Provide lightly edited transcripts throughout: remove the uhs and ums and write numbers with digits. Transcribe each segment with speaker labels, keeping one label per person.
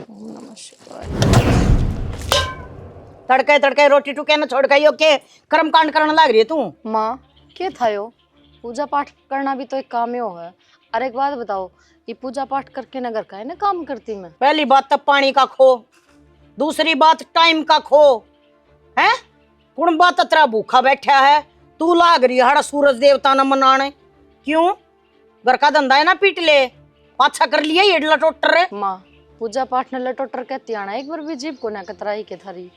Speaker 1: नमः शिवाय।
Speaker 2: तड़के तड़के रोटी टुके न छोड़ गई के कर्म कांड करने लग रही है तू।
Speaker 1: माँ क्या था यो? पूजा पाठ करना भी तो एक काम ही है। और एक बात बताओ, ये पूजा पाठ करके नगर का है ना काम करती मैं।
Speaker 2: पहली बात तो पानी का खो, दूसरी बात टाइम का खो है। कुण बात तेरा भूखा बैठा है, तू लाग रही हड़ा सूरज देवता न मनाने। क्यों? घर का धंधा है ना, पीट ले पाछा कर लिया ये लटोटर है।
Speaker 1: माँ पूजा पाठ न लटोटर कहती आना एक बार भी जीव को ना कतराई के थारी।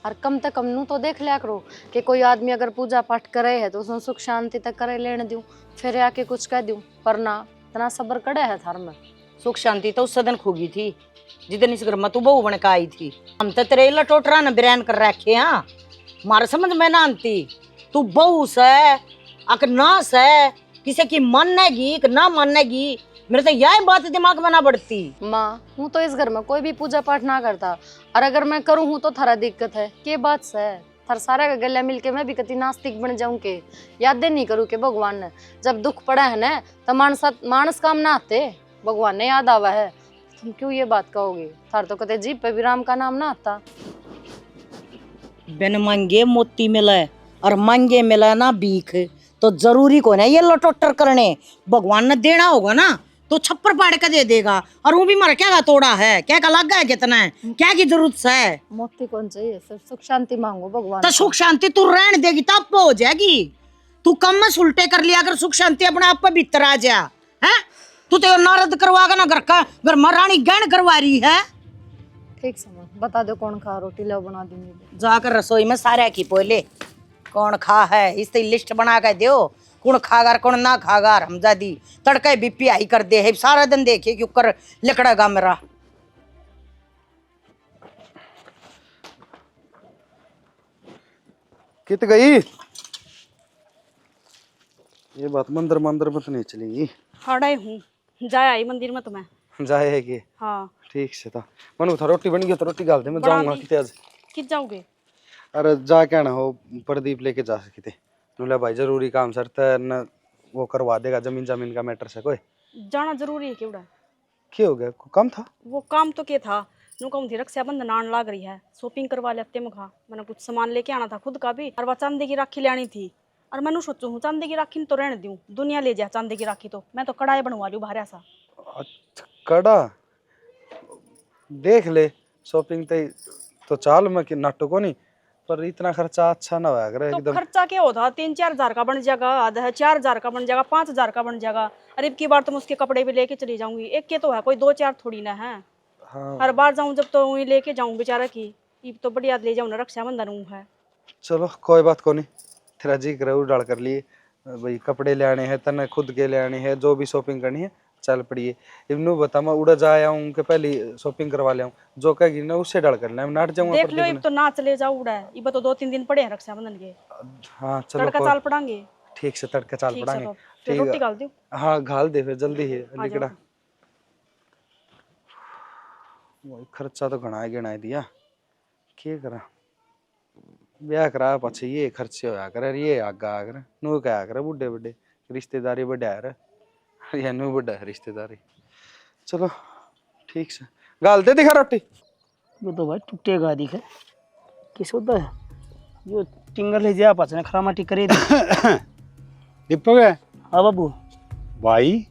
Speaker 1: और कम तक कम नू तो देख लिया करो कि कोई आदमी अगर पूजा पाठ करे है तो उसमें सुख शांति तक करे लेने दूं, फिर आके कुछ कह दूं। पर ना इतना सब्र कड़े है थार में।
Speaker 2: सुख शांति तो उस दिन खोगी थी जिदन इस घर में तू बहू बन के आई थी। हम तो तेरे लटोटरा न बिरैन कर रखे हाँ, मारे समझ में ना आती। तू बहू से अक ना से किसी की मानेगी कि ना मानेगी, मेरे तो यह बात दिमाग में ना बढ़ती।
Speaker 1: माँ हूँ तो इस घर में कोई भी पूजा पाठ ना करता, और अगर मैं करूँ हूँ तो थारा दिक्कत है के बात से। थार सारे का गले मिलके मैं भी कति नास्तिक बन जाऊं के यादें नहीं करूँ के भगवान ने जब दुख पड़ा है ना तो मानस काम ना आते, भगवान ने याद आवा है। तुम क्यों ये बात कहोगे? थार तो कहते जीप पे भी राम का नाम ना आता।
Speaker 2: बिन मांगे मोती मिले और मांगे मिले ना भीख, तो जरूरी को ना ये लटोटर करने। भगवान ने देना होगा ना तो छप्पर पाड़ के दे देगा। और वो भी मर क्या तोड़ा है, क्या का लगा है, कितना है, क्या की जरूरत है।
Speaker 1: मोती कौन चाहिए, सिर्फ सुख शांति मांगो भगवान।
Speaker 2: तो सुख शांति तू रहने देगी तब हो जाएगी। तू कम में उल्टे कर लिया अगर सुख शांति अपने आप पे भीतर आ जा है। तू तो नारद करवागा ना, घर में रानी गहन करवा रही है।
Speaker 1: ठीक समझ बता दो कौन खा रोटी लो बना दूंगी।
Speaker 2: जाकर रसोई में सारे की पोले कौन खा है इस लिस्ट बना के दो, कौन खागार कौन ना खागार। हमजादी तड़के बीपी आई कर दे है सारा दिन, देखे क्यों कर लिकड़ेगा मेरा।
Speaker 3: कित गई ये बात? मंदिर मंदिर में तो नहीं चलेगी।
Speaker 4: हाड़े हूँ जाए आई मंदिर में तुम्हें
Speaker 3: जाएगी?
Speaker 4: हाँ
Speaker 3: ठीक से था मनु था रोटी बन गई तो रोटी गाल दे, मैं जाऊंगा किते आज।
Speaker 4: कित जाओगे?
Speaker 3: अरे जा क्या ना हो, प्रदीप लेके जा सके नुला भाई जरूरी काम सरता न, वो करवा देगा जमीन जमीन का मैटर से। कोई
Speaker 4: जाना जरूरी है क्यों?
Speaker 3: क्या हो गया? काम था?
Speaker 4: वो काम तो क्या था, नु कहूँ थी रक्षाबंधन आने लग रही है, शॉपिंग करवा ले हफ्ते में खा। मैंने कुछ सामान लेके आना था खुद का भी, और वह चांदी की राखी लेनी थी। और मैंने सोचू हूँ चांदी की राखी तो रहने दूँ, दुनिया ले जाए चांदी की राखी। तो मैं तो कढ़ाई बनवा लूँ भारी सा।
Speaker 3: कड़ा देख ले शॉपिंग तो चाल में कि नाटको नहीं, पर इतना खर्चा अच्छा ना होया करे
Speaker 4: तो
Speaker 3: एकदम।
Speaker 4: खर्चा क्या होता, 3-4 हजार का बन जाएगा, आधा है 4 हजार का बन जाएगा, 5 हजार का बन जाएगा। अरे अब की बार तुम उसके कपड़े भी लेके चली जाऊंगी, एक के तो है कोई 2-4 थोड़ी ना है।
Speaker 3: हाँ
Speaker 4: हर बार जाऊं जब तो वही लेके जाऊं बेचारा की, ये तो बढ़िया ले जाऊं ना, रक्षाबंधन है।
Speaker 3: चलो कोई बात को नहीं, तेरा जी करे उड़ाल कर लिए भाई। कपड़े ले आने हैं तने, खुद के ले आने हैं, जो भी शॉपिंग करनी है चल पड़िए। इवनू बता मैं उड़ा जाया हूँ कि पहले शॉपिंग करवा ले, जो कहेगी ना उससे डर कर ले, मैं नाट जाऊंगा।
Speaker 4: देख लो अब तो ना चले जाओ उड़ा है, ये तो 2-3 दिन पड़े हैं रक्षाबंधन के।
Speaker 3: हाँ चलो
Speaker 4: तड़का चाल पड़ांगे।
Speaker 3: ठीक से तड़के चाल
Speaker 4: ठीक
Speaker 3: पड़ांगे।
Speaker 4: है, फिर रोटी डाल दो।
Speaker 3: हाँ घाल दे फिर जल्दी है लिकड़ा। वही खर्चा तो घना गिना दिया, क्या करा ब्याह करा पाछे ये खर्चे होया करे, ये आगा आ करे नू क्या करे बुढ़े बुढ़े रिश्तेदारी बढ़ा रहे या नू बढ़ा है रिश्तेदारी। चलो ठीक से गाल दे दिखा रोटी।
Speaker 5: ये तो भाई टूटेगा दिखे किस होता है जो टिंगर ले जा पास खरा माटी करे दे।
Speaker 6: दीपक है?
Speaker 5: हाँ बाबू।
Speaker 6: भाई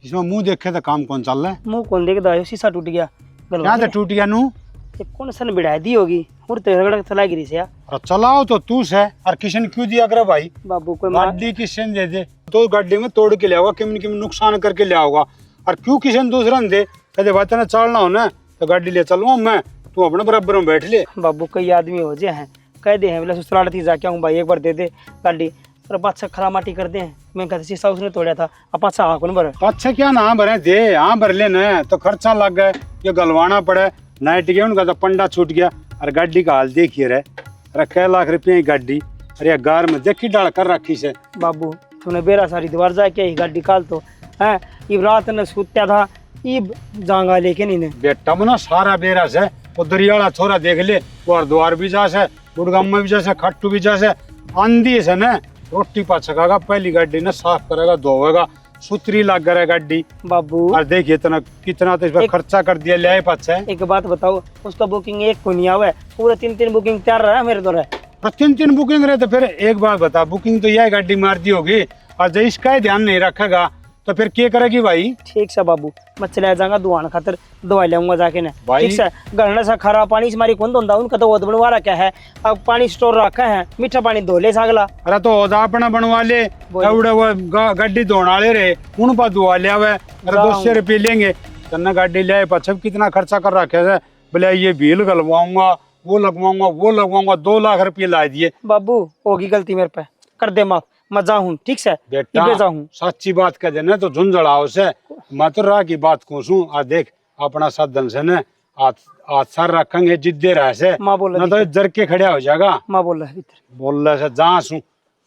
Speaker 6: इसमें मुंह देखे तो काम कौन चल रहा है?
Speaker 5: मुंह कौन देखता है, शीशा टूट गया।
Speaker 6: क्या तो टूट गया नू?
Speaker 5: ये कौन सन बिढ़ा दी होगी और तो रगड़ चला गिरी से।
Speaker 6: और चलाओ तो तू से और किशन क्यों दिया करे भाई?
Speaker 5: बाबू कोई
Speaker 6: गाड़ी किशन दे दे तो गाड़ी में तोड़ के ले आओगा, किम किम नुकसान करके ले आओगा। और क्यों किशन दूसरा दे कहते भाई तेना चलना हो ना तो गाड़ी ले चलवा मैं, तू अपने बराबर में बैठ ले।
Speaker 5: बाबू कई आदमी हो जाए हैं कह दे हैं बोले ससुराल थी जाके आऊँ भाई एक बार दे दे गाड़ी, और बादशाह खरा माटी कर दे। मैं कहते शीशा उसने तोड़ा था अब पाछा हाँ कौन भरे।
Speaker 6: अच्छा क्या ना भरे दे, हाँ भर ले न तो खर्चा लग गए, ये गलवाना पड़े नाइट गया उनका तो पंडा छूट गया। और गाड़ी का हाल देखिए रे, अरे कै लाख रुपये की गाड़ी, अरे गार में देखी डाल कर रखी से।
Speaker 5: बाबू तूने बेरा सारी दीवार जाके गाड़ी काल तो है, इब रात ने सूत्या था इब जांगा लेके नहीं ने
Speaker 6: बेटा मना सारा बेरा से वो दरियाला छोरा देख ले, और द्वार भी जा से गुड़गाम में भी जा से खट्टू भी जा से आंधी से न रोटी पा सकेगा, पहली गाड़ी ने साफ करेगा धोएगा सुतरी लग रहा है गाड़ी।
Speaker 5: बाबू
Speaker 6: और देखिए इतना कितना तो इस पर
Speaker 5: एक-
Speaker 6: खर्चा कर दिया ले पाछे।
Speaker 5: एक बात बताओ, उसका बुकिंग एक को नहीं हुआ है, पूरे 3 बुकिंग तैयार रहा है मेरे द्वारा।
Speaker 6: और 3 बुकिंग रहे तो फिर एक बात बता, बुकिंग तो यह गाड़ी मार दी होगी और जो इसका ही ध्यान नहीं रखेगा तो फिर क्या करेगी भाई?
Speaker 5: ठीक से बाबू, मैं चला जाऊंगा दुआन खातर, दवाई लाऊंगा जाके ना।
Speaker 6: भाई-
Speaker 5: ठीक से घर से खरा पानी से मारी कौन धोंदा, उनका तो वो बनवा रखा है, अब पानी स्टोर रखा है, मीठा पानी धो ले सागला।
Speaker 6: अरे तो ओदा अपना बनवा ले, एवढे वो गाड़ी धोने वाले रहे उन पर धुआ लिया हुआ है। अरे 200 रुपये लेंगे तन्ना गाड़ी ले पाछे कितना खर्चा कर रखे है। बोले ये बिल गलवाऊंगा, वो लगवाऊंगा, वो लगवाऊंगा, 2 लाख रुपये ला दिए।
Speaker 5: बाबू होगी गलती मेरे पे, कर दे माफ, मैं जाऊँ ठीक से,
Speaker 6: बेटा
Speaker 5: इबे जाऊँ।
Speaker 6: सच्ची बात कह देना तो झुंझड़ाओ से मैं तो राह की बात कहूँ। आ देख अपना साधन से न आज सर रखेंगे जिद्दे रह से
Speaker 5: माँ बोल
Speaker 6: न तो जर के खड़ा हो जाएगा।
Speaker 5: माँ बोल रहा है भीतर,
Speaker 6: बोल रहा से जहाँ सू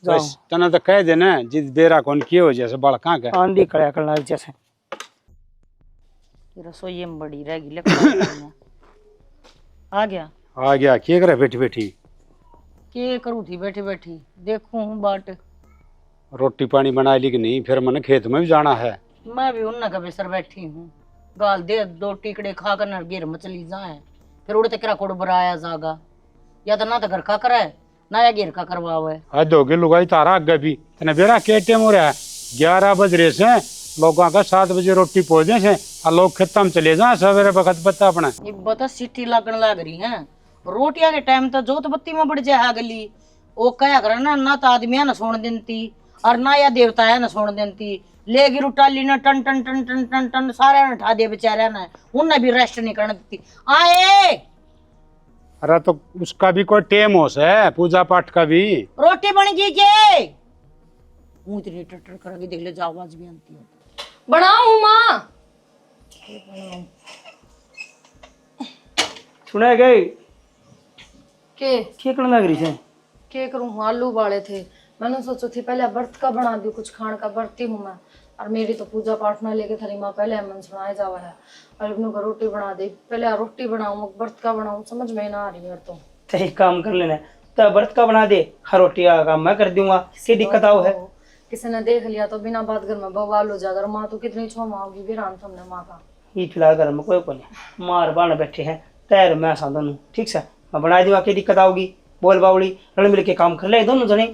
Speaker 5: जाऊँ।
Speaker 6: तना तो कह देना जिद बेरा कौन किए हो जैसे बड़का के।
Speaker 5: आंधी खड़ा करना जैसे।
Speaker 2: रसोई में बड़ी रहेगी लेकिन आ गया।
Speaker 6: आ गया क्या करे बैठी बैठी?
Speaker 2: के करूँ थी बैठी बैठी, देखूं हूँ बाट।
Speaker 6: रोटी पानी बना ली कि नहीं? फिर मैंने खेत में भी जाना है।
Speaker 2: मैं भी उन्ना का बेसर बैठी हूँ, गाल दे 2 टिकड़े खा कर न गिर मचली जाए, फिर उड़ते करा कोड़ बराया जागा, या तो ना तो घर का करे ना या गिर का करवावे।
Speaker 6: आज दोगे लुगाई तारा आगे भी तने बेरा के टाइम हो रहा है 11 बज रहे से, लोगों का 7 बजे रोटी पहुंचे से और लोग खेत में चले जाए सवेरे वक्त पता अपना।
Speaker 2: ये बता सिटी लगन लग रही है, रोटियां के टाइम तो जोत बत्ती में बढ़ जाए गली। वो कया कर ना तो आदमी न सोन देती और ना या देवता है न सोन देती, लेगी रुटाली न टन टन टन टन टन टन सारे ने उठा दिया बेचारे ने, उनने भी रेस्ट नहीं करने देती। आए
Speaker 6: अरे तो उसका भी कोई टेम हो से पूजा पाठ का भी।
Speaker 2: रोटी बन गई के मुंह इतनी टटर करेगी देख ले, जाओ आवाज भी आती है।
Speaker 1: बनाऊं माँ?
Speaker 5: सुना गई
Speaker 1: के
Speaker 5: क्या करना लग रही है?
Speaker 1: के करूँ, आलू बाले थे, मैंने सोचा थी पहले व्रत का बना दी, कुछ खान का बरती हूँ मैं, और मेरी तो पूजा पाठ ना लेके थारी माँ पहले मन सुनाए जावा है, और अपनों को रोटी बना दी, पहले रोटी बनाऊँ व्रत का बनाऊँ, समझ में ना आ रही मेरे तो।
Speaker 5: एक काम कर लेना, तो व्रत का बना दे, हर रोटी का काम मैं कर दूंगा, क्या दिक्कत आओ है?
Speaker 1: किसी ने देख लिया तो बिना बात घर में बवाल हो जाएगा, और माँ तो कितनी छोमा होगी वीरान तुमने माँ का।
Speaker 5: ये फिलहाल घर में कोई को नहीं, मार बाण बैठे हैं तैयार, मैं सा दोनों ठीक से मैं बना दूंगा, क्या दिक्कत आओगी? बोल बावली रल मिल के काम कर ले दोनों जने।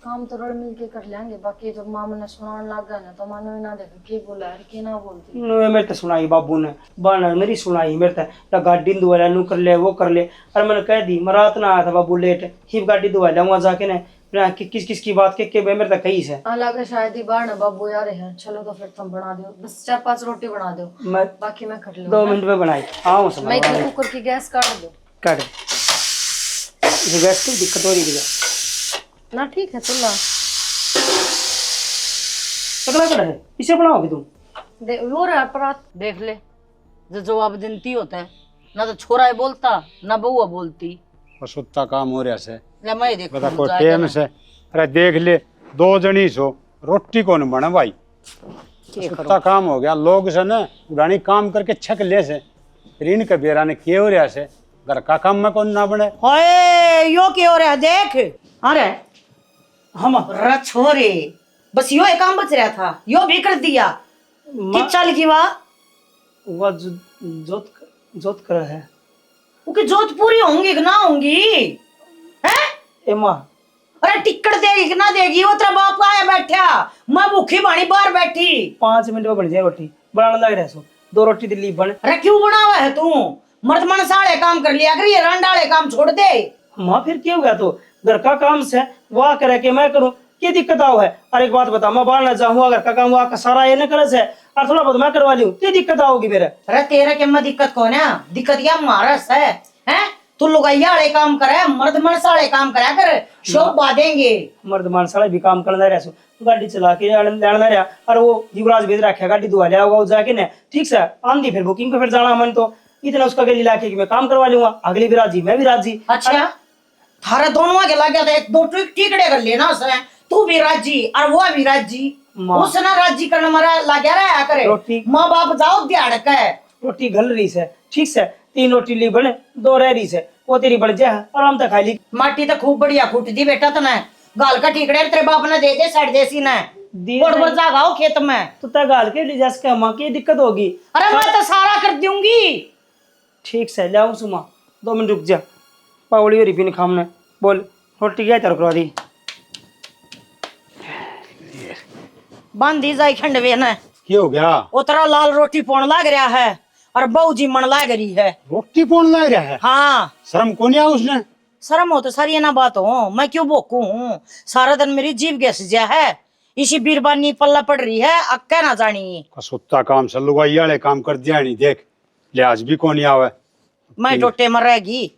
Speaker 1: काम तो रल मिल के कर लेंगे, बाकी तो माँ मैंने सुनाने लग गया ना तो मानो ही ना देखा की बोला है की ना बोलती।
Speaker 5: मेरे तो सुनाई बाबू ने बाण मेरी सुनाई, मेरे तो गाड़ी दुआ नू कर ले वो कर ले, और मैंने कह दी मैं रात ना आया था बाबू लेट ही गाड़ी दुआ लाऊंगा जाके ना, किस किस की बात के मेरे तो कही से
Speaker 1: लगा शायद ही बाहर ना बाबू यार है। चलो तो फिर तुम बना दो, बस 4-5 रोटी बना दो,
Speaker 5: मैं
Speaker 1: बाकी मैं कर
Speaker 5: 2 मिनट में बनाई आओ समझ
Speaker 1: मैं इतनी कुकर की गैस काट दो
Speaker 5: काट ये गैस की दिक्कत हो रही है
Speaker 1: ना। ठीक है चूल्हा
Speaker 5: पकड़ा कड़ा है, इसे बनाओगे तुम?
Speaker 1: दे वो रहा परात।
Speaker 2: देख ले जो जवाब देती होता है, ना तो छोरा बोलता ना बउआ बोलती।
Speaker 6: बस उतना काम हो रहा से
Speaker 2: ले मैं देखूं
Speaker 6: बता कोई
Speaker 2: जाके
Speaker 6: टेम
Speaker 2: ना।
Speaker 6: से। अरे देख ले 2 जनी सो रोटी कौन बना भाई?
Speaker 2: के करो
Speaker 6: उतना काम हो गया लोग से न उड़ानी काम करके छक ले से, फिर इनके बेरा ने किए हो रहा से घर का काम में कौन ना बने।
Speaker 2: ओए यो क्या हो रहा है देख। अरे
Speaker 5: हम
Speaker 2: रा छोरे बस यो एक काम बच रहा था, यो भी कर दिया। कि चल की
Speaker 5: वो जोत जोत कर है
Speaker 2: उनकी जोत पूरी होंगी कि ना होंगी हैं?
Speaker 5: ए माँ
Speaker 2: अरे टिकट देगी कि ना देगी? वो तेरा बाप आया बैठा, मैं भूखी बाणी बाहर बैठी।
Speaker 5: 5 मिनट में बन जाए रोटी, बनाने लग रहा सो 2 रोटी दिल्ली बन।
Speaker 2: अरे क्यों बनावा है तू? मर्द मन साले काम कर लिया कर, ये रंडाले काम छोड़ दे।
Speaker 5: माँ फिर क्या हो गया? तो घर का काम से वाह करे के मैं करूँ, क्या दिक्कत आओ है? और एक बात बता, मैं बाहर ना जाऊँ, घर का काम वाह का सारा ये न करे से और थोड़ा बहुत मैं करवा लूँ, क्या दिक्कत आओगी मेरे?
Speaker 2: अरे तेरा क्या में दिक्कत कौन है? दिक्कत या मारस है हैं? तू लुगाइया वाले काम करे, मर्द मन साले काम करा कर, शोभा देंगे।
Speaker 5: मर्द मान साला भी काम करना रहा सो, गाड़ी चला के लेना रहा, और वो युवराज भेज रखा गाड़ी दुआ लिया होगा जाके ना ठीक से आंधी, फिर बुकिंग पे फिर जाना मन तो इतना उसका गली लाके कि मैं काम करवा लूंगा, अगली भी राजी मैं भी राजी।
Speaker 2: अच्छा थारे दोनों आगे लग गया था, 2 टिकड़े कर लेना उसने, तू भी राजी और वो भी राजी।
Speaker 5: माँ।
Speaker 2: उसने राजी करने मरा लग रहा करे,
Speaker 5: रोटी
Speaker 2: माँ बाप जाओ दिहाड़ का है।
Speaker 5: रोटी घल रही से ठीक से, 3 रोटी ली बने 2 रह रही से, वो तेरी बढ़ जाए आराम तक खा ली।
Speaker 2: माटी तो खूब बढ़िया फूट दी बेटा तने, गाल का टिकड़े तेरे बाप ने दे साइड देसी ने। बड़ बड़ जागाओ खेत में।
Speaker 5: तो तय गाल के ले जा सके माँ की दिक्कत होगी।
Speaker 2: अरे मैं तो सारा कर दूंगी।
Speaker 5: ठीक से ले आऊँ सुमा, 2 मिनट रुक जा। पावड़ी और रिपिन खामने बोल रोटी क्या तेरे करवा दी।
Speaker 2: बांधी जाई खंडवे ने।
Speaker 6: क्या हो गया?
Speaker 2: उतरा लाल रोटी पौन लाग रहा है और बहू जी मन लाग रही है।
Speaker 6: रोटी कौन ला रहा है?
Speaker 2: हाँ
Speaker 6: शर्म कौन आया उसने?
Speaker 2: शर्म हो तो सारी ये ना बात हो, मैं क्यों भोकू हूँ? सारा दिन मेरी जीभ गैस जा है, इसी बीरबानी पल्ला पड़ रही है, अब क्या ना जानी।
Speaker 6: कसुत्ता काम से लुगाई वाले काम कर दिया नहीं, देख लिहाज भी कौन आवे।
Speaker 2: मैं डोटे मर रहेगी।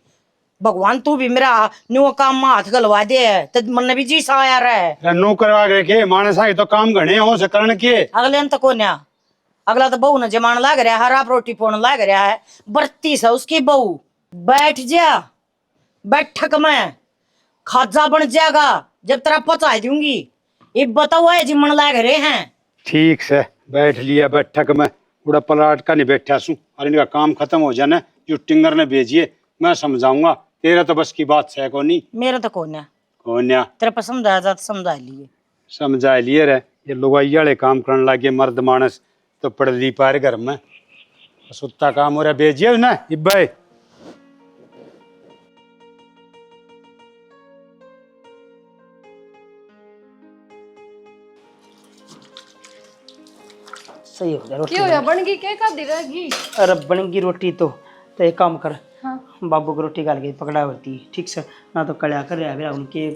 Speaker 2: भगवान तू भी मेरा न्यू काम में हाथ गलवा दे, तो मन भी जी सा आया रहे।
Speaker 6: नो करवा के मानस आई तो काम घने हो से करण के।
Speaker 2: अगले तक को न्या, अगला तो बहू ने जमान लाग रहा है, हरा रोटी पोन लाग रहा है, बरती से उसकी बहू। बैठ जा बैठक में, खाजा बन जाएगा जब तेरा पचा दूंगी। ये बताओ है जी मन लाग रहे हैं।
Speaker 6: ठीक से बैठ लिया बैठक में, पूरा पलाट का नहीं बैठा सू। और इनका काम खत्म हो जाना, जो टिंगर ने भेजिए मैं समझाऊंगा। तेरा तो बस की बात है कोनी।
Speaker 2: मेरा तो कौन है,
Speaker 6: कौन या
Speaker 2: तेरे पर समझाया जाता समझा लिए।
Speaker 6: समझा लिए रे, ये लुगाई वाले काम करने लगे मर्द मानस तो पड़ ली पार घर में। सुत्ता काम हो रहा भेजिए ना इब्बे।
Speaker 5: सही हो गया रोटी।
Speaker 1: क्यों या बन गई के का दी रहेगी?
Speaker 5: अरे बनेगी रोटी तो एक काम कर,
Speaker 1: हाँ।
Speaker 5: बाबू को रोटी गाल के पकड़ा होती है। ठीक से ना तो कल्या कर रहा है उनके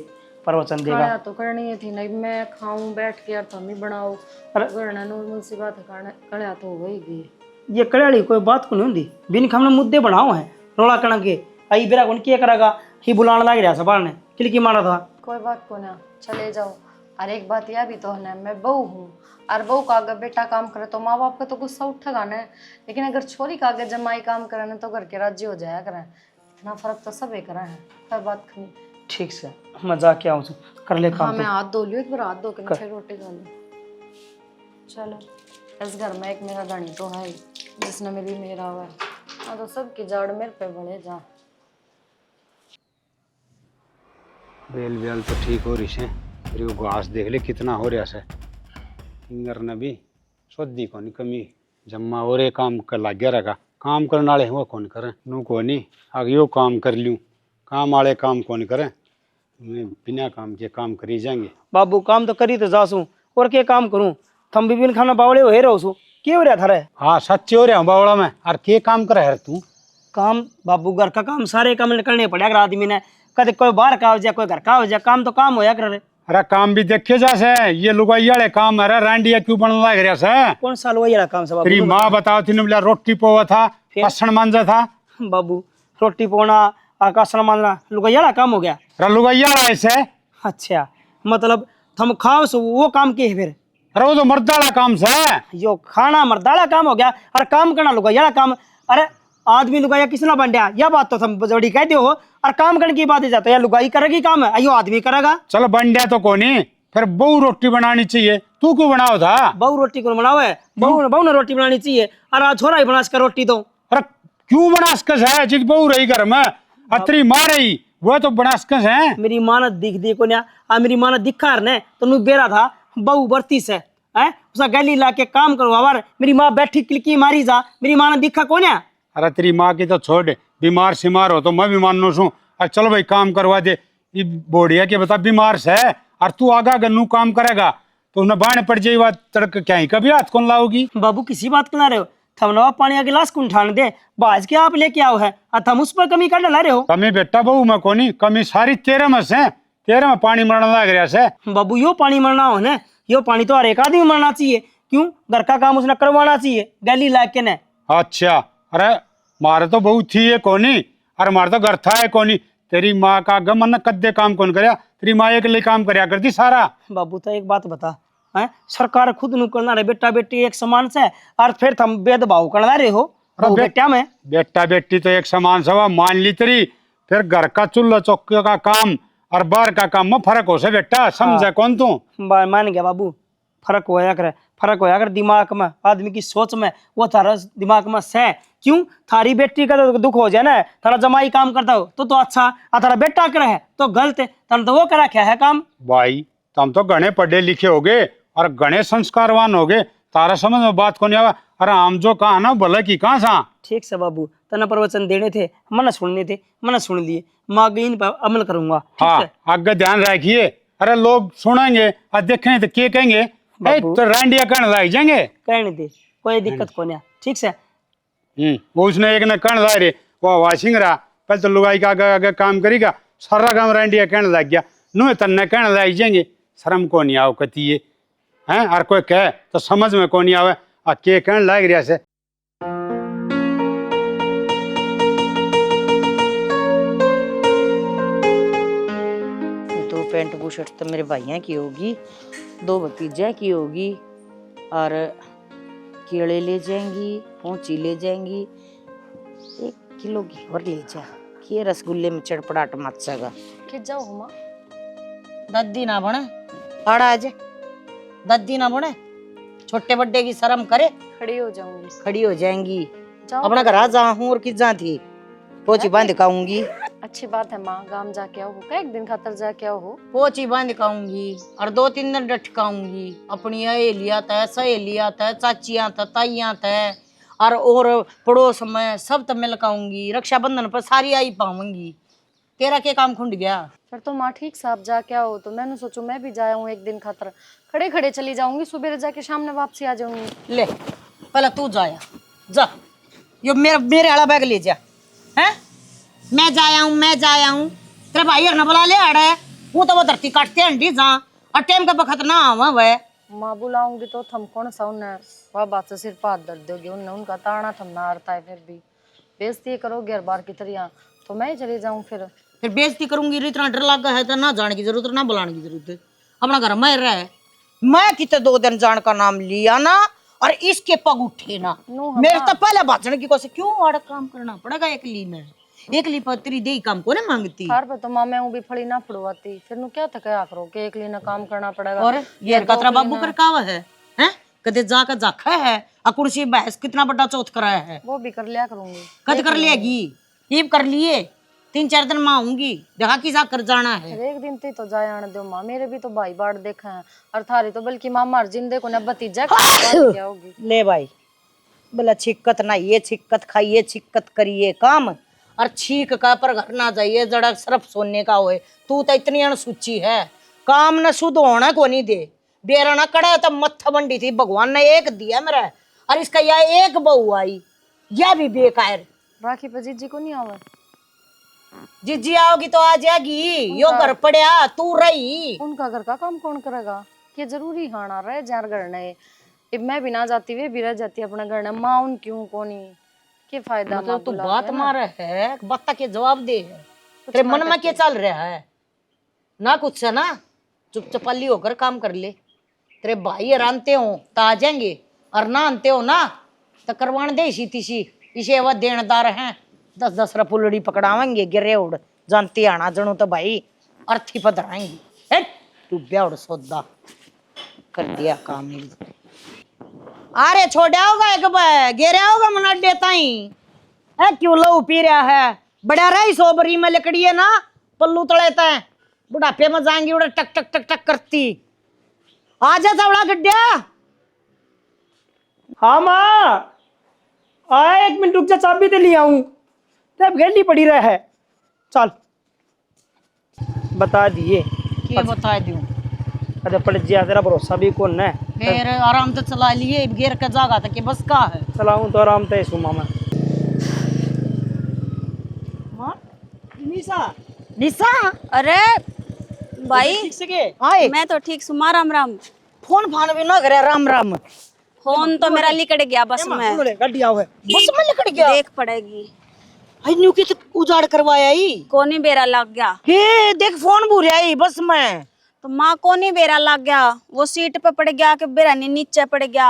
Speaker 5: प्रवचन देगा।
Speaker 1: खाया तो करनी ही थी, नहीं मैं खाऊं बैठ के और तुम ही बनाओ।
Speaker 5: अरे
Speaker 1: करना नॉर्मल सी बात है, कड़या तो हो ही गई।
Speaker 5: ये कल्याणी कोई बात को नहीं होती, बिन हमने मुद्दे बनाओ है रोला कण के। आई बेरा कौन क्या करेगा, ही बुलाने लग रहा सवाल ने किलकी मारा था।
Speaker 1: कोई बात को ना, चले जाओ। और एक बात यह भी तो है ना, मैं बहू हूँ और बहू का अगर बेटा काम करे तो माँ बाप का तो गुस्सा उठेगा ना। लेकिन अगर छोरी का अगर जमाई काम करे ना तो घर के राज्य हो जाया करें। इतना फर्क तो सब एक है, हर बात खनी।
Speaker 5: ठीक से मैं जाके आऊँ कर ले
Speaker 1: हाँ
Speaker 5: काम।
Speaker 1: मैं हाथ धो लियो, एक बार हाथ धो के फिर रोटी खा ली। चलो इस घर में एक मेरा धनी तो है ही, जिसने मेरी मेरा हुआ। हाँ तो सबकी जड़ मेरे पे बढ़े जा।
Speaker 6: बेल बेल तो ठीक हो रही है, फिर वो घास देख ले कितना हो रहा है। इंगर ने भी सोधी कोनी कमी जम्मा और ये काम कर लग गया रहा। काम करने वाले वो कौन करे, नू कोनी आगे यो काम कर लूँ, काम वाले काम कौन करे। मैं बिना काम के काम करी जाएंगे।
Speaker 5: बाबू काम तो करी तो जासू और क्या काम करूँ, थम भी बिन खाना बावड़े हो रहो सू क्या हो रहा था रे।
Speaker 6: हाँ सच्चे हो रहा हूँ बावड़ा में। और के काम करे है तू?
Speaker 5: काम बाबू घर का काम सारे काम करने पड़ा कर आदमी ने, कदे कोई बाहर का हो जाए कोई घर का हो जाए, काम तो काम होया कर।
Speaker 6: अरे काम भी देखे जा से, ये लुगाई वाले काम है रांडिया क्यों बन लग रहा से?
Speaker 5: कौन सा लोग ये काम से
Speaker 6: तेरी
Speaker 5: बाबू?
Speaker 6: माँ बताओ तीन बोला रोटी पोवा था, पसण मांजा था।
Speaker 5: बाबू रोटी पोना आकाशन मानना लुगाइया काम हो गया।
Speaker 6: अरे लुगाई वाला ऐसे?
Speaker 5: अच्छा मतलब थम खाओ सो वो काम के है फिर?
Speaker 6: अरे वो तो मर्दाला काम से।
Speaker 5: यो खाना मर्दाला काम हो गया और काम करना लुगाइया काम। अरे आदमी लुगाइया किसना बन गया, यह बात तो तुम बड़ी कहते हो। और काम करने की बात ही जाता है, लुगाई करेगी काम है, यो आदमी करेगा।
Speaker 6: चलो बन गया तो कोनी, फिर बहु रोटी बनानी चाहिए, तू क्यों बनाओ था?
Speaker 5: बहु रोटी को बनाओ है, बहु ने रोटी बनानी चाहिए और आज छोरा ही बना कर रोटी दो।
Speaker 6: अरे क्यों बनासकस है, जिस बहु रही घर में अतरी माँ रही वो तो बनासकस है।
Speaker 5: मेरी माँ ने दिख दी को मेरी माँ ने दिखा ने तो नु बेरा था बहु बरती से है उसका गली ला के काम करवा। मेरी माँ बैठी किलकी मारी जा, मेरी माँ ने दिखा को।
Speaker 6: अरे तेरी माँ की तो छोड़, बीमार सिमार हो तो मैं भी मानो सू। अरे चलो भाई काम करवा दे, ये बोढ़िया के बता बीमार से और तू आगा गन्नू काम करेगा तो उन्हें बाण पड़ जाए बात तड़क क्या ही कभी हाथ कौन लाओगी।
Speaker 5: बाबू किसी बात कला रहे हो, थमनवा पानी का गिलास कौन ठान दे बाज के आप लेके आओ है और थम उस पर कमी कर डाला रहे हो।
Speaker 6: कमी बेटा बहू में कोनी, कमी सारी तेरे में से, तेरे में पानी मरने लग रहा से।
Speaker 5: बाबू यो पानी मरना हो ना, यो पानी तो हर एक आदमी मरना चाहिए, क्यों घर का काम उसने करवाना चाहिए गली ला के ने।
Speaker 6: अच्छा अरे मारे तो बहुत थी ये कोनी और मारे तो घर था है कोनी। तेरी माँ का गमन कद्दे काम कौन करया, तेरी माँ एक लिए काम करया करती सारा।
Speaker 5: बाबू तो एक बात बता है, सरकार खुद नु करना रहे बेटा बेटी एक समान से और फिर थम भेदभाव करना रहे हो बेटा में।
Speaker 6: बेटा बेटी तो एक समान सवा मान ली तेरी, फिर घर का चूल्हा चौके का काम और बाहर का काम में फर्क हो से बेटा, समझा कौन तू?
Speaker 5: मान गया बाबू, फर्क होया करे, फर्क होया कर दिमाग में, आदमी की सोच में, वो थारा दिमाग में से। क्यों थारी बेटी का तो दुख हो जाए ना, थारा जमाई काम करता हो तो अच्छा, और थारा बेटा करे है तो गलत है, तन तो वो करा क्या है काम।
Speaker 6: भाई तुम तो घने पढ़े लिखे हो गए और घने संस्कारवान हो गए, तारा समझ में बात को नहीं आवा। अरे हम जो कहा ना भले की कहाँ सा।
Speaker 5: ठीक से बाबू, तना प्रवचन देने थे, मन सुनने थे, मन सुन लिए। मैं आगे इन पर अमल करूंगा। ठीक
Speaker 6: हाँ
Speaker 5: है
Speaker 6: आगे ध्यान रखिए। अरे लोग सुनेंगे और देखेंगे तो क्या कहेंगे, "ए,
Speaker 5: बाबू।
Speaker 6: तो रांडिया कहने लग जाएंगे।
Speaker 5: कहने दे, कोई दिक्कत को नहीं। ठीक से
Speaker 6: वो उसने एक ने कहने लग रहे वो वाशिंग रहा, पहले तो लुगाई का आगे आगे काम करेगा, सारा काम रांडिया कहने लग गया, नु तन्ने कहने लग जाएंगे। शर्म को नहीं आओ कती है हैं, और कोई कहे तो समझ में को नहीं आवे आ के कहने लग रहा से।
Speaker 2: दो पैंट बुशर्ट तो मेरे भाइयों की होगी, 2 भतीजा की होगी, और केले ले जाएंगी, पहुंची ले जाएंगी, 1 किलो घी और ले जा, ये रसगुल्ले में चटपटाट मत सगा।
Speaker 1: कि जाओ हुमा।
Speaker 2: दद्दी ना बने, आड़ा आ जा, दद्दी ना बने, छोटे बड्डे की शर्म करे,
Speaker 1: खड़ी हो जाऊंगी।
Speaker 2: खड़ी हो जाएंगी।
Speaker 1: जाओ।
Speaker 2: अपना घर आ जा हूँ और किस जा थी, पोची बांध काऊंगी,
Speaker 1: अच्छी बात है माँ, गांव जाके आओ का, एक दिन खातर जाके आओ हो।
Speaker 2: पोची बांध काऊंगी और 2-3 दिन डटकाऊंगी। अपनी अहेलिया तय, सहेलिया तय, चाचियां तय, ताइयां तय, और पड़ोस में सब तो मिल काऊंगी। रक्षाबंधन पर सारी आई पाऊंगी। तेरा क्या काम खुंड गया?
Speaker 1: फिर तो माँ ठीक से आप जाके आओ, तो मैंने सोचू मैं भी जाया हूँ एक दिन खातर, खड़े खड़े चली जाऊंगी, सुबह जाके शाम में वापसी आ जाऊंगी।
Speaker 2: ले पहले तू जाया जा, यो मेरे आला बैग ले जा। हैं मैं जाया हूँ तेरे भाई न बुला ले आड़े, वो तो वो धरती काटते अंडी जा, और टाइम का बखत ना आवा वह।
Speaker 1: माँ बुलाऊंगी तो थम कौन सा उन्हें वह बात से सिर पात दर्द दोगे, उन्हें उनका ताना थमना हारता है, फिर भी बेइज्जती करोगे हर बार की तरह, तो मैं ही चली जाऊँ। फिर
Speaker 2: बेइज्जती करूंगी, इतना डर लगा है तो ना जाने की जरूरत, ना बुलाने की जरूरत है। अपना घर में रह, मैं कितने 2 दिन जान का नाम लिया ना, और इसके पग उठे ना, मेरे तो पहले भाषण की कोशिश, क्यों आड़ा काम करना पड़ेगा एकली में, एकली पर तेरी दे काम को नहीं मांगती।
Speaker 1: हार पे तो माँ मैं भी फड़ी ना फड़वाती, फिर नु क्या थका करो कि एक ना काम करना पड़ेगा।
Speaker 2: और ये कतरा बाबू कर कावा है, हैं कदे जाकर जाखा है, आ कुर्सी बहस कितना बड़ा चौथ कराया है,
Speaker 1: वो भी कर लिया करूंगी।
Speaker 2: कद कर लेगी, ये कर लिए, 3-4 दिन में आऊंगी, देखा किसा कर जाना है।
Speaker 1: एक दिन ती तो जाए आने दो माँ, मेरे भी तो भाई बाढ़ देखा है, और थारी तो बल्कि मामा हर जिंदे को न भतीजा क्या होगी।
Speaker 2: ले भाई बोला छिक्कत ना ये छिक्कत खाइए, छिक्कत करिए काम, और छीक का पर घर ना जाइए, जड़ा सिर्फ सोने का होए। तू तो इतनी अनसुची है, काम न शुद्ध होना को नहीं दे, बेरा ना कड़ा तो मत्था बंडी थी, भगवान ने एक दिया मेरा, और इसका यह एक बहू आई, यह भी बेकार।
Speaker 1: राखी पे जीजी को नहीं आवा,
Speaker 2: जीजी आओगी तो आ जाएगी, यो घर पड़या तू रही।
Speaker 1: उनका घर का काम कौन करेगा, ये जरूरी हाना रहे जार घर ने, मैं भी ना जाती वे भी रह जाती अपने घर ने, माँ उन क्यों कोनी के फायदा।
Speaker 2: मतलब तू बात मार है, बात के जवाब दे, तेरे मन में क्या चल रहा है ना, कुछ है ना, चुप चपाली होकर काम कर ले। तेरे भाई आनते हो तो आ जाएंगे, और ना आनते हो ना तो करवान दे इसी तीसी, इसे वह देनदार हैं, 10-10 रपुलड़ी पकड़ावेंगे, गिरे उड़ जानती आना जनू तो भाई अर्थी पधराएंगी। तू ब्याउड़ सौदा कर दिया काम ही। अरे छोड़ा होगा एक गेरे होगा मना देता ही है, क्यों लो पी रहा है, बड़ा रही सोबरी में लकड़ी है ना, पल्लू तड़ेता है, बुढ़ापे में जाएंगी उड़ा टक टक टक टक करती। आजा चवड़ा गड्ढा।
Speaker 5: हाँ माँ आए, 1 मिनट रुक जा, चाबी तो ले आऊं, तब गली पड़ी रहा है। चल बता दिए,
Speaker 2: क्या बता दूं,
Speaker 5: अरे पड़ जिया, तेरा भरोसा भी कौन है।
Speaker 2: फिर आराम से चला लिए, घेर का जागा था कि बस का है,
Speaker 5: चलाऊं तो आराम से सुमा मैं। निशा
Speaker 2: निशा
Speaker 4: अरे भाई
Speaker 5: ठीक से के
Speaker 2: आए,
Speaker 4: मैं तो ठीक सुमा, राम राम।
Speaker 2: फोन फान भी ना करे, राम राम।
Speaker 4: फोन तो मेरा लिकड़ गया बस में,
Speaker 5: गड्डी आओ है,
Speaker 2: बस में लिखड़ गया,
Speaker 4: देख पड़ेगी।
Speaker 2: आई न्यू की तो उजाड़ करवाया ही,
Speaker 4: कोनी बेरा लग गया,
Speaker 2: हे देख फोन भूल आई बस में,
Speaker 4: तो माँ कोनी बेरा लग गया, वो सीट पे पड़ गया कि बेरा नीचे पड़ गया,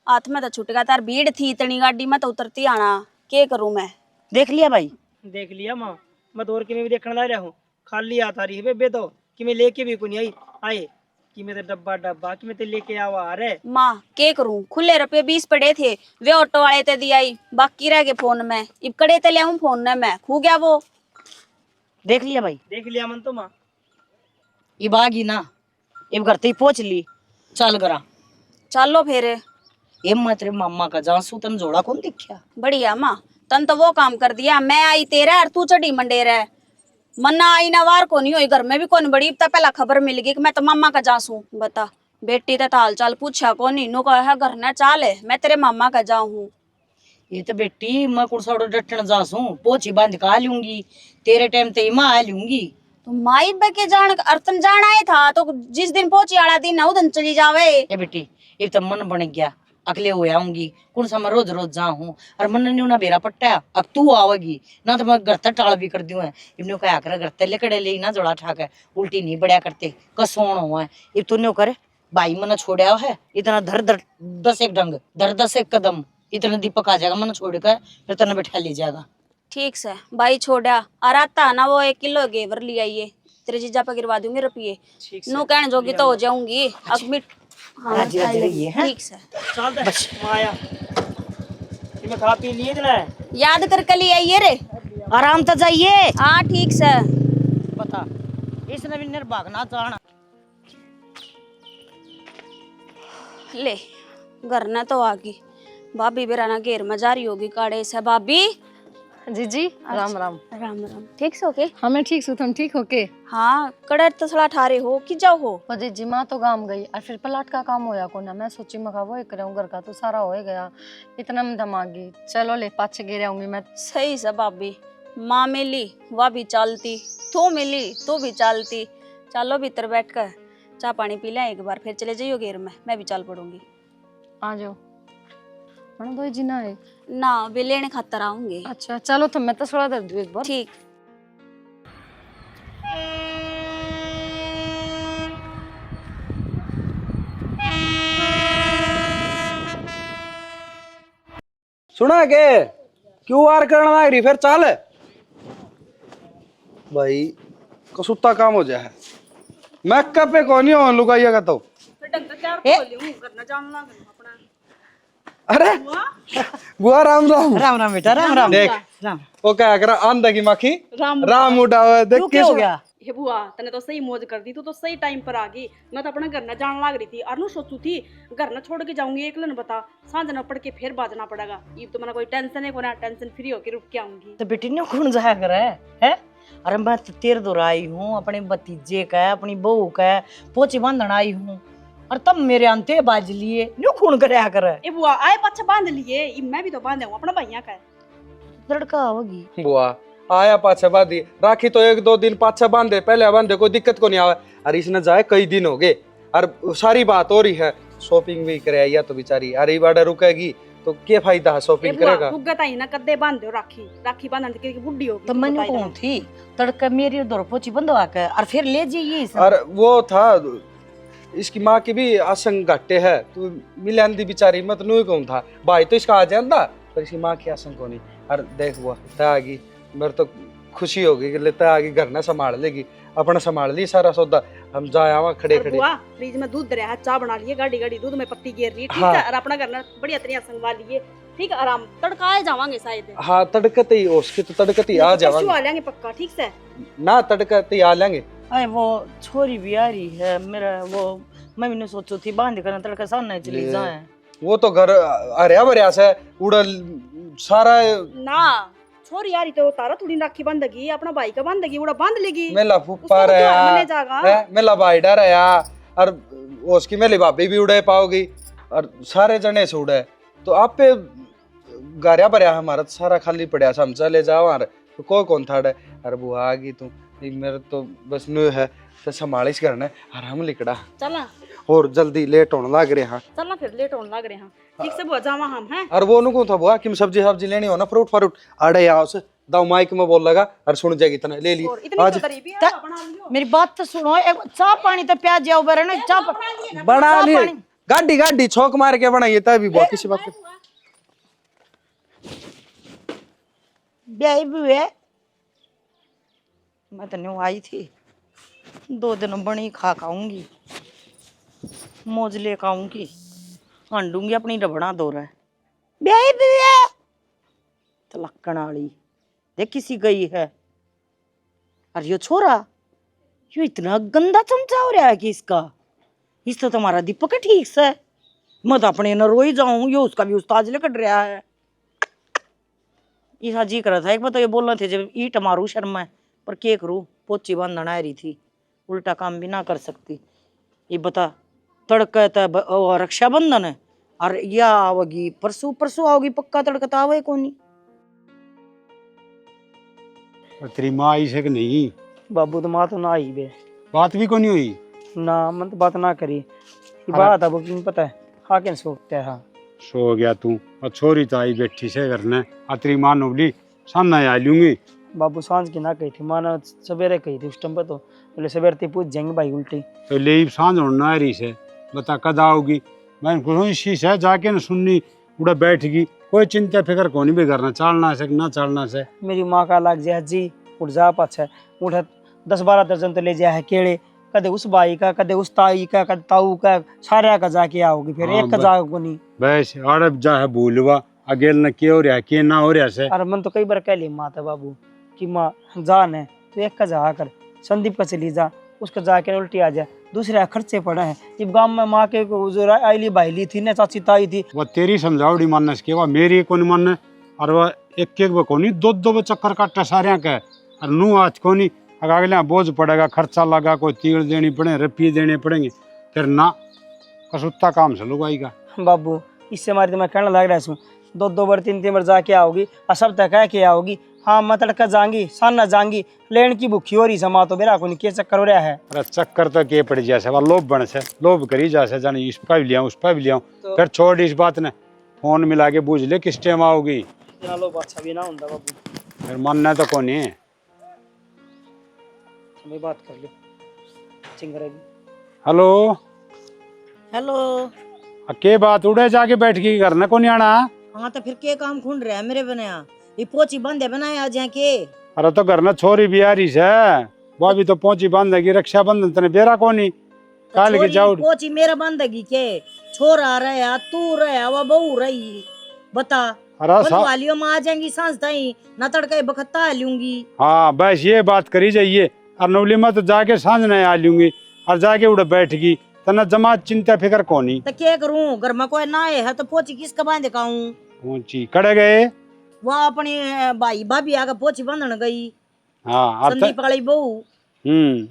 Speaker 4: हाथ में तो छूट गया, तार भीड़ थी इतनी गाड़ी में तो उतरती आना, क्या करूं मैं।
Speaker 2: देख लिया भाई,
Speaker 5: देख लिया माँ, मैं तो और कि मैं भी देखने ला रहा हूँ, खाली हाथ आ रही है बेबे तो, कि मैं लेके भी कोई आई आए, कि मैं तो डब्बा डब्बा कि मैं तो लेके आवा आ रहे।
Speaker 4: माँ क्या करूं, खुले रुपये 20 पड़े थे, वे ऑटो वाले ते दिया, बाकी रह गए फोन में, इब कड़े ते ले आऊं फोन में, मैं खू गया वो।
Speaker 2: देख लिया भाई,
Speaker 5: देख लिया मन तो माँ,
Speaker 2: ये बागी ना, ये घर तो ही पहुंच ली, चल करा
Speaker 4: चलो फिर।
Speaker 2: ए मैं तेरे मामा का जासू तन जोड़ा कौन दिखया।
Speaker 4: बढ़िया माँ, तन तो वो काम कर दिया। मैं आई तेरा और तू चढ़ी मंडेरा है। मन्ना आई ना वार को नहीं हुई, घर में भी कौन बड़ी तब पहला खबर मिल गई कि मैं तो मामा का जासूं। बता बेटी तो हाल चाल पूछा को नहीं, नु कहा घर ना चाल है, मैं तेरे मामा का जाऊं हूँ।
Speaker 2: ये तो बेटी मैं कुड़साड़ो डटन जासू पोछी बांध का आ लूंगी, तेरे टाइम ते मां आ लूंगी।
Speaker 4: तो माई बके जान अर्तन जान आए था तो जिस दिन पहुंची आला दिन ना उधन चली जावे।
Speaker 2: ए बेटी ये तो मन बन गया, अगले हो आऊंगी कौन सा मैं रोज रोज जाऊं और मन ने ना बेरा पट्टा अब तू आवेगी ना तो मैं घर तक टाल भी कर दूं है। इब्ने क्या कर घर तले कड़े ले ना जोड़ा ठाक है, उल्टी नहीं बढ़िया करते कसोण हुआ है। ये तू न्यो करे भाई मन छोड़ा है इतना धर धर 10 एक डंग धर 10 एक कदम इतना दीपक आ जाएगा मन छोड़ कर फिर तने बैठा ले जाएगा।
Speaker 4: ठीक से भाई छोड़ा और आता ना वो 1 किलो घेवर ले आइए, तेरे जीजा पे गिरवा दूंगी रुपये। नो कहने जोगी तो हो जाऊंगी अब मिट। हाँ
Speaker 2: राजी राजी रहिए हैं।
Speaker 4: ठीक से
Speaker 5: चल दे माया कि मैं खा पी लिए जना
Speaker 4: याद कर के ले आइए रे।
Speaker 2: आराम तो जाइए।
Speaker 4: हाँ ठीक से।
Speaker 2: बता इसने भी निर्भाग ना जाना।
Speaker 4: ले घर ना तो आगी भाभी बेराना घेर में जा रही होगी काड़े से। भाभी
Speaker 1: जी जी, राम राम।
Speaker 4: राम राम। ठीक से ओके।
Speaker 1: हाँ मैं ठीक हूँ, तुम ठीक हो के?
Speaker 4: हाँ कड़े तो थोड़ा ठारे हो कि जाओ हो।
Speaker 1: जी जी, माँ तो गाँव गई और फिर प्लाट का काम होया को ना, मैं सोची मखा वो करूँ, घर का तो सारा हो गया, इतना में दिमागी चलो ले पाछे गिर आऊंगी मैं।
Speaker 4: सही से भाभी, माँ मिली वह भी चलती, तू मिली तू भी चलती। चलो भीतर बैठ कर चाय पानी पी लें एक बार, फिर चले जाइयो घेर में, मैं भी चल पड़ूंगी।
Speaker 1: आ जाओ। मैंने दो जीना है
Speaker 4: ना वे लेने खातर आऊंगी।
Speaker 1: अच्छा चलो, तो मैं तो थोड़ा दे दूँ एक बार।
Speaker 4: ठीक।
Speaker 3: सुना के क्यूआर करना लग रही फिर चाल भाई कसूता काम हो जाए। मैं कब पे कौन हो लुगाइया का तो अरे बुआ राम राम।
Speaker 2: राम राम बेटा राम राम।
Speaker 3: देख
Speaker 2: राम
Speaker 3: वो क्या करा आंधा की मक्खी राम उड़ा हुआ है, देख
Speaker 2: क्या हो गया।
Speaker 4: हे बुआ तने तो सही मौज कर दी, तू तो सही टाइम पर आ गई। मैं तो अपने घर न जान लाग रही थी और नु सोचू थी घर न छोड़ के जाऊंगी एकलन, बता सांझ न पड़ के फिर बाजना पड़ेगा। ये तो मैंने कोई टेंशन है, कोना टेंशन फ्री होके रुक के आऊंगी।
Speaker 2: तो बेटी ने कौन जाया कर है? अरे मैं तो तेरे दूर आई हूँ, अपने भतीजे का अपनी बहू का पोछे बांधन आई हूँ और तब मेरे अंते बाज लिए न्यू खून करया कर।
Speaker 4: ए बुआ आए पाछे बांध लिए, मैं भी तो बांधे हूं अपना भैया का।
Speaker 2: लड़का होगी
Speaker 3: बुआ आया पाछा बांधी राखी तो 1-2 दिन पाछा बांधे, पहले बांधे कोई दिक्कत को नहीं आवे। अरे इसने जाए कई दिन हो गए और सारी बात हो रही है, शॉपिंग भी करे या तो बेचारी अरे बाड़ा रुकेगी तो क्या फायदा है शॉपिंग करेगा।
Speaker 4: रुकता ही ना कदे बांध दो राखी बांधन के बुढ़ी होगी।
Speaker 2: तो मैंने कौन थी तड़का मेरी दौर पोछी बंधवा कर और फिर ले जाइए।
Speaker 3: और वो था इसकी माँ की भी आसंग घाटे है, तो मिलांदी बेचारी मत नू कौन था भाई तो इसका आ जाता, पर इसकी माँ की आसंग को नहीं। और देख वो आ गई, मेरे तो खुशी होगी कि लेता आगे घर ना संभाल लेगी, अपना संभाल ली सारा सौदा। हम जाए आवा खड़े खड़े
Speaker 4: फ्रिज में दूध रहा, चाय बना लिए, गाड़ी गाड़ी दूध में पत्ती गिर रही, ठीक
Speaker 3: हाँ।
Speaker 4: है। और अपना घर ना बढ़िया तरिया संगवा लिए, ठीक है। आराम तड़काए जावांगे शायद।
Speaker 3: हाँ तड़कते ही उसकी तो तड़कते ही आ जावांगे
Speaker 4: आ लेंगे पक्का, ठीक से
Speaker 3: ना तड़कते ही आ लेंगे।
Speaker 2: अरे वो छोरी भी आ रही है मेरा, वो मैं भी सोचो थी बांध कर तड़का सामने चली जाए।
Speaker 3: वो तो घर हरिया भरिया से उड़ल सारा
Speaker 4: ना छोरी यारी तो तारा थोड़ी राखी बांधगी, अपना भाई का बांधगी, उड़ा बांध लेगी।
Speaker 3: मेला फुप्पा रहा मेला भाई डर रहा और उसकी मेली भाभी भी उड़े पाओगी और सारे जने से उड़े, तो आप पे गारिया भरिया हमारा सारा खाली पड़ा हम चले जाओ और तो कोई कौन था डे। अरे बुआ आ गई तू, मेरे तो बस न्यू है तो संभालिश करना और हम लिकड़ा
Speaker 4: चलना
Speaker 3: और जल्दी लेट होने लग रहे हैं।
Speaker 4: चलना फिर लेट होने लग रहे हैं, ठीक से बुआ जावा हम हैं।
Speaker 3: और वो नु था बुआ कि सब्जी लेनी हो ना फ्रूट अड़े आओ से दाऊ माइक में बोल लगा और सुन जाएगी इतना ले ली आज
Speaker 2: मेरी बात तो सुनो, एक चाय पानी तो प्याज जाओ बरे ना, चाय
Speaker 3: बना ली गाड़ी छोक मार के बनाइए तभी बहुत किसी बात
Speaker 2: ब्याह भी है। मैं तो न्यू आई थी 2 दिन बनी खा खाऊंगी, मौज ले खाऊंगी, हांडूंगी अपनी रबड़ा दो रहा है। ब्याह भी है तो लक्कन वाली देख किसी गई है। और यो छोरा यो इतना गंदा चमचा हो रहा है कि इसका इस तो तुम्हारा दीपक है ठीक से, मैं तो अपने न रोई जाऊं, ये उसका भी उस्ताद लेकर रहा है। ऐसा जी कर रहा था एक बार तो ये बोलना थे जब ईट मारू शर्म है, पर क्या करूँ, पोची बांधना आ रही थी, उल्टा काम भी ना कर सकती। ये बता तड़का रक्षाबंधन है और या आओगी परसों, परसों आओगी पक्का, तड़का तो आवे को नहीं।
Speaker 6: और तेरी माँ आई से कि नहीं?
Speaker 5: बाबू तो माँ तो ना आई बे
Speaker 6: बात भी को नहीं हुई?
Speaker 5: ना, मन तो बात ना करी। ये बात है बुकिंग पता है हाँ कैसे सोचते हैं। हाँ
Speaker 6: सो गया तू, और छोरी तो आई बैठी से करने, और तेरी माँ नोबली सामने आ लूंगी।
Speaker 5: बाबू सांझ की ना कही थी, माँ ने सवेरे कही थी उस टाइम पर, तो बोले सवेरे ते पूछ जाएंगे भाई उल्टी।
Speaker 6: तो ले सांझ होना आ रही से, बता कद आओगी? मैंने कुछ इसी से जाके न सुननी उड़ा बैठ गई, कोई चिंता फिक्र को नहीं भी करना, चलना से ना चलना से।
Speaker 5: मेरी माँ का लग जाए जी उठ जा पाछे, उठा 10-12 दर्जन तो ले जाए है केड़े, कदे उस बाई का, कदे उस ताई का, कदे ताऊ का, सारे का जाके आओगी, फिर एक का जाओगे नहीं।
Speaker 6: बस अड़ब जा है भूलवा अगेल न के हो रहा के ना हो रहा से।
Speaker 5: अरे मन तो कई बार कह ली माँ था बाबू कि माँ जान है तो एक का जा कर संदीप का चली जा, उसका जाके उल्टी आ जाए, दूसरे खर्चे पड़े हैं। जब गांव में माँ के जो आईली भाईली थी ना, चाची ताई थी,
Speaker 6: वो तेरी समझावड़ी मानने से वह मेरी को नहीं मानने, और वह एक एक को नहीं दो चक्कर काटा सारे का, और नू आज को नहीं अगले बोझ पड़ेगा, खर्चा लगा, कोई तीड़ देनी पड़े, रुपये देने पड़ेंगे, फिर ना कसुत्ता काम से लोग आएगा।
Speaker 5: बाबू इससे हमारी तो मैं कहने लग रहा हूँ 2-2 बार 3-3 बार जाके आओगी और सब तक कह के आओगी हाँ मैं तड़का जाऊंगी साना जाऊंगी, लेन की भूखी हो रही से माँ तो मेरा को नहीं के चक्कर हो रहा है।
Speaker 6: अरे चक्कर तो के पड़ जैसे वह लोभ बन से, लोभ करी जैसे जाने इस पर भी लिया उस पर भी लिया, फिर छोड़ इस बात ने, फोन मिला के पूछ ले किस टाइम आओगी।
Speaker 5: इतना लोभ अच्छा भी ना होता बाबू,
Speaker 6: फिर मानना तो कौन है।
Speaker 5: मैं बात कर लो चिंगरा भी।
Speaker 6: Hello
Speaker 2: hello.
Speaker 6: के बात उड़े जाके बैठ के करना को नहीं आना?
Speaker 2: हाँ तो फिर के काम खून रहा है मेरे बनाया, ये पोची बंदे बनाए आज यहाँ के।
Speaker 6: अरे तो घर में छोरी भी आ रही है, वो भी तो पहुंची बांधेगी, रक्षाबंधन तने बेरा को नहीं काल के जाओ।
Speaker 2: पोची मेरा बंदेगी के, छोरा रहा तू रहा वह बहू रही, बता वालियों में आ जाएंगी सांझ ताई ना तड़का बखत्ता लूंगी।
Speaker 6: हाँ बस ये बात करी जाइए, और नवली में तो जाके सांझ नहीं आ लूंगी, और जाके उड़े बैठ गई तना जमा चिंता फिक्र कोनी।
Speaker 2: तो क्या करूं, घर में कोई ना है तो पोची किसका बांध काऊं?
Speaker 6: पहुंची कड़े गए
Speaker 2: वह अपने भाई भाभी आगे पोची बांधन गई।
Speaker 6: हाँ
Speaker 2: संदीप वाली बहू।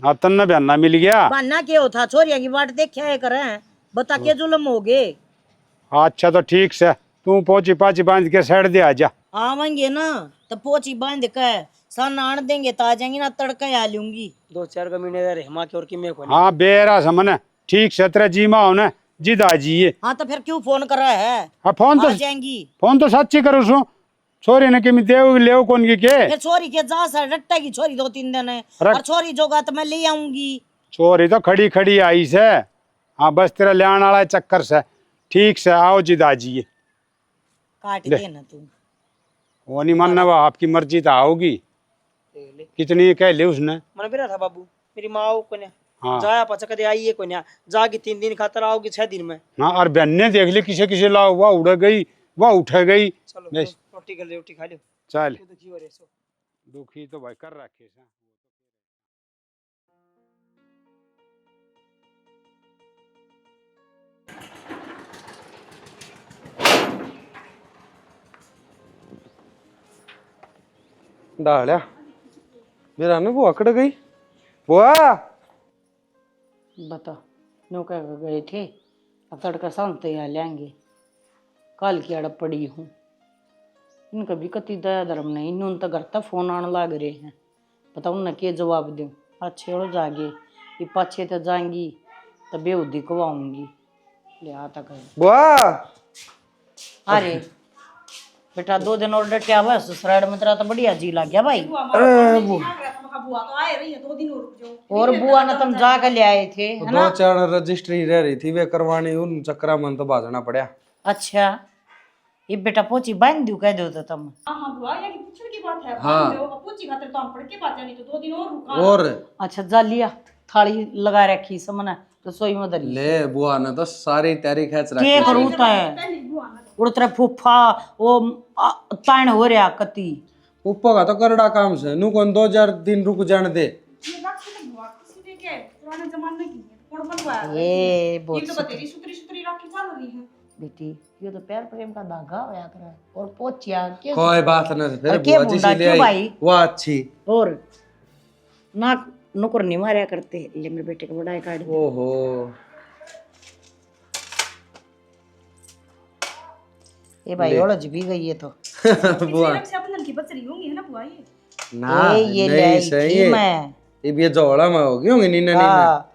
Speaker 6: अब तन्ना बहना मिल गया।
Speaker 2: बहाना क्या था, छोरिया की बाट देखा है करें, बता के जुलम हो गए।
Speaker 6: अच्छा तो ठीक से तू पहुंची पाची बांध के साइड दे आ जा।
Speaker 2: आवेंगे ना तो पोची बांध के सन आन देंगे तो आ जाएंगे ना तड़का आ लूंगी।
Speaker 5: 2-4 महीने रहे माँ के और की मैं को
Speaker 6: हाँ बेरा समन ठीक से तेरा जी माँ होना जिद आ जाइए।
Speaker 2: हाँ तो फिर क्यों फोन कर रहा है?
Speaker 6: हाँ फोन तो सच्ची करो सो, छोरी ने कि देव ले कौन की के
Speaker 2: फिर छोरी के जा सर रट्टा की छोरी 2-3 दिन है, और छोरी जोगा तो मैं ले आऊंगी।
Speaker 6: छोरी तो खड़ी खड़ी आई से, हाँ बस तेरा ले आने वाला चक्कर से, ठीक से आओ जिद आ जाइए।
Speaker 2: काट देना तू,
Speaker 6: वो नहीं मानना, वो आपकी मर्जी तो आओगी। कितनी कह ले उसने?
Speaker 5: मन भी रहा था बाबू मेरी माँ को ने
Speaker 6: हाँ
Speaker 5: जाया पाचा कदे आई है को ना जागी 3 दिन खातर आओगी 6 दिन में।
Speaker 6: हाँ और बहन ने देख ली किसे किसे लाओ, वह उड़ गई वह उठ गई।
Speaker 5: चलो
Speaker 6: बस
Speaker 5: रोटी कर ले, रोटी खा लो।
Speaker 6: चल
Speaker 5: दुखी हो रहे सो
Speaker 6: दुखी तो भाई कर रखे से।
Speaker 3: डालिया मेरा ना वो अकड़ गई बुआ।
Speaker 2: बता नो कह गए थे, अब तड़का शांत यहाँ लेंगे, कल की अड़प पड़ी हूँ। इनका भी कति दया धर्म नहीं, इन्होंने तो घर तक फोन आने लग रहे हैं, बताओ उन्हें क्या जवाब दूँ। अच्छे हो जागे ये पाछे तो जाएंगी तो बेउदी को आऊंगी ले आता कर
Speaker 3: बुआ।
Speaker 2: अरे बेटा 2 दिन और डटे आवा ससुराल में तेरा तो बढ़िया जी लग गया भाई।
Speaker 3: अरे बुआ
Speaker 2: और बुआ ने तुम जाकर ले आए थे है ना?
Speaker 3: 2-4 रजिस्ट्री रह रही थी वे करवानी, उन चक्करा में तो भागना पड़ा।
Speaker 2: अच्छा ये बेटा पोची बांध दू कह दो तो तुम।
Speaker 4: हाँ बुआ ये की पूछने की बात है।
Speaker 3: हाँ।
Speaker 4: पूछी खातिर तो हम पढ़ के बात नहीं तो 2 दिन और रुका।
Speaker 3: और
Speaker 2: अच्छा जा लिया, थाली लगा रखी समना रसोई में धरी
Speaker 3: ले बुआ ने तो सारी तैयारी खींच रखी।
Speaker 2: के करूँ तय उड़ तेरा फूफा वो तान हो रहा कति
Speaker 3: ऊपर का तो करड़ा काम से नु कौन 2-4 दिन रुक जाने दे।
Speaker 4: ये बात तो बुआ किसी ने के पुराने जमाने की है, और बनवाया है।
Speaker 2: ये बहुत
Speaker 4: तो बतेरी सुतरी सुतरी राखी बन रही है।
Speaker 2: बेटी ये तो प्यार प्रेम का धागा होया करे और पोचिया क्यों
Speaker 3: कोई बात नहीं फिर
Speaker 2: और क्या
Speaker 3: बुआ जी
Speaker 2: मुंडा
Speaker 3: से ले
Speaker 2: क्यों
Speaker 3: आई
Speaker 2: भाई?
Speaker 3: वो अच्छी।
Speaker 2: और ना नुकर नहीं मारया करते ले मेरे बेटे को बड़ाई काट दे।
Speaker 3: ओहो
Speaker 2: ये भाई उलझ भी गई है तो
Speaker 3: बुआ
Speaker 4: रक्षाबंधन की बच रही होंगी है ना बुआ ये।
Speaker 3: ना
Speaker 2: ये ले
Speaker 3: नहीं
Speaker 2: आई
Speaker 3: सही
Speaker 2: थी
Speaker 3: है।
Speaker 2: मैं
Speaker 3: ये जोड़ा में होगी होंगी नीना नीना।
Speaker 2: हाँ,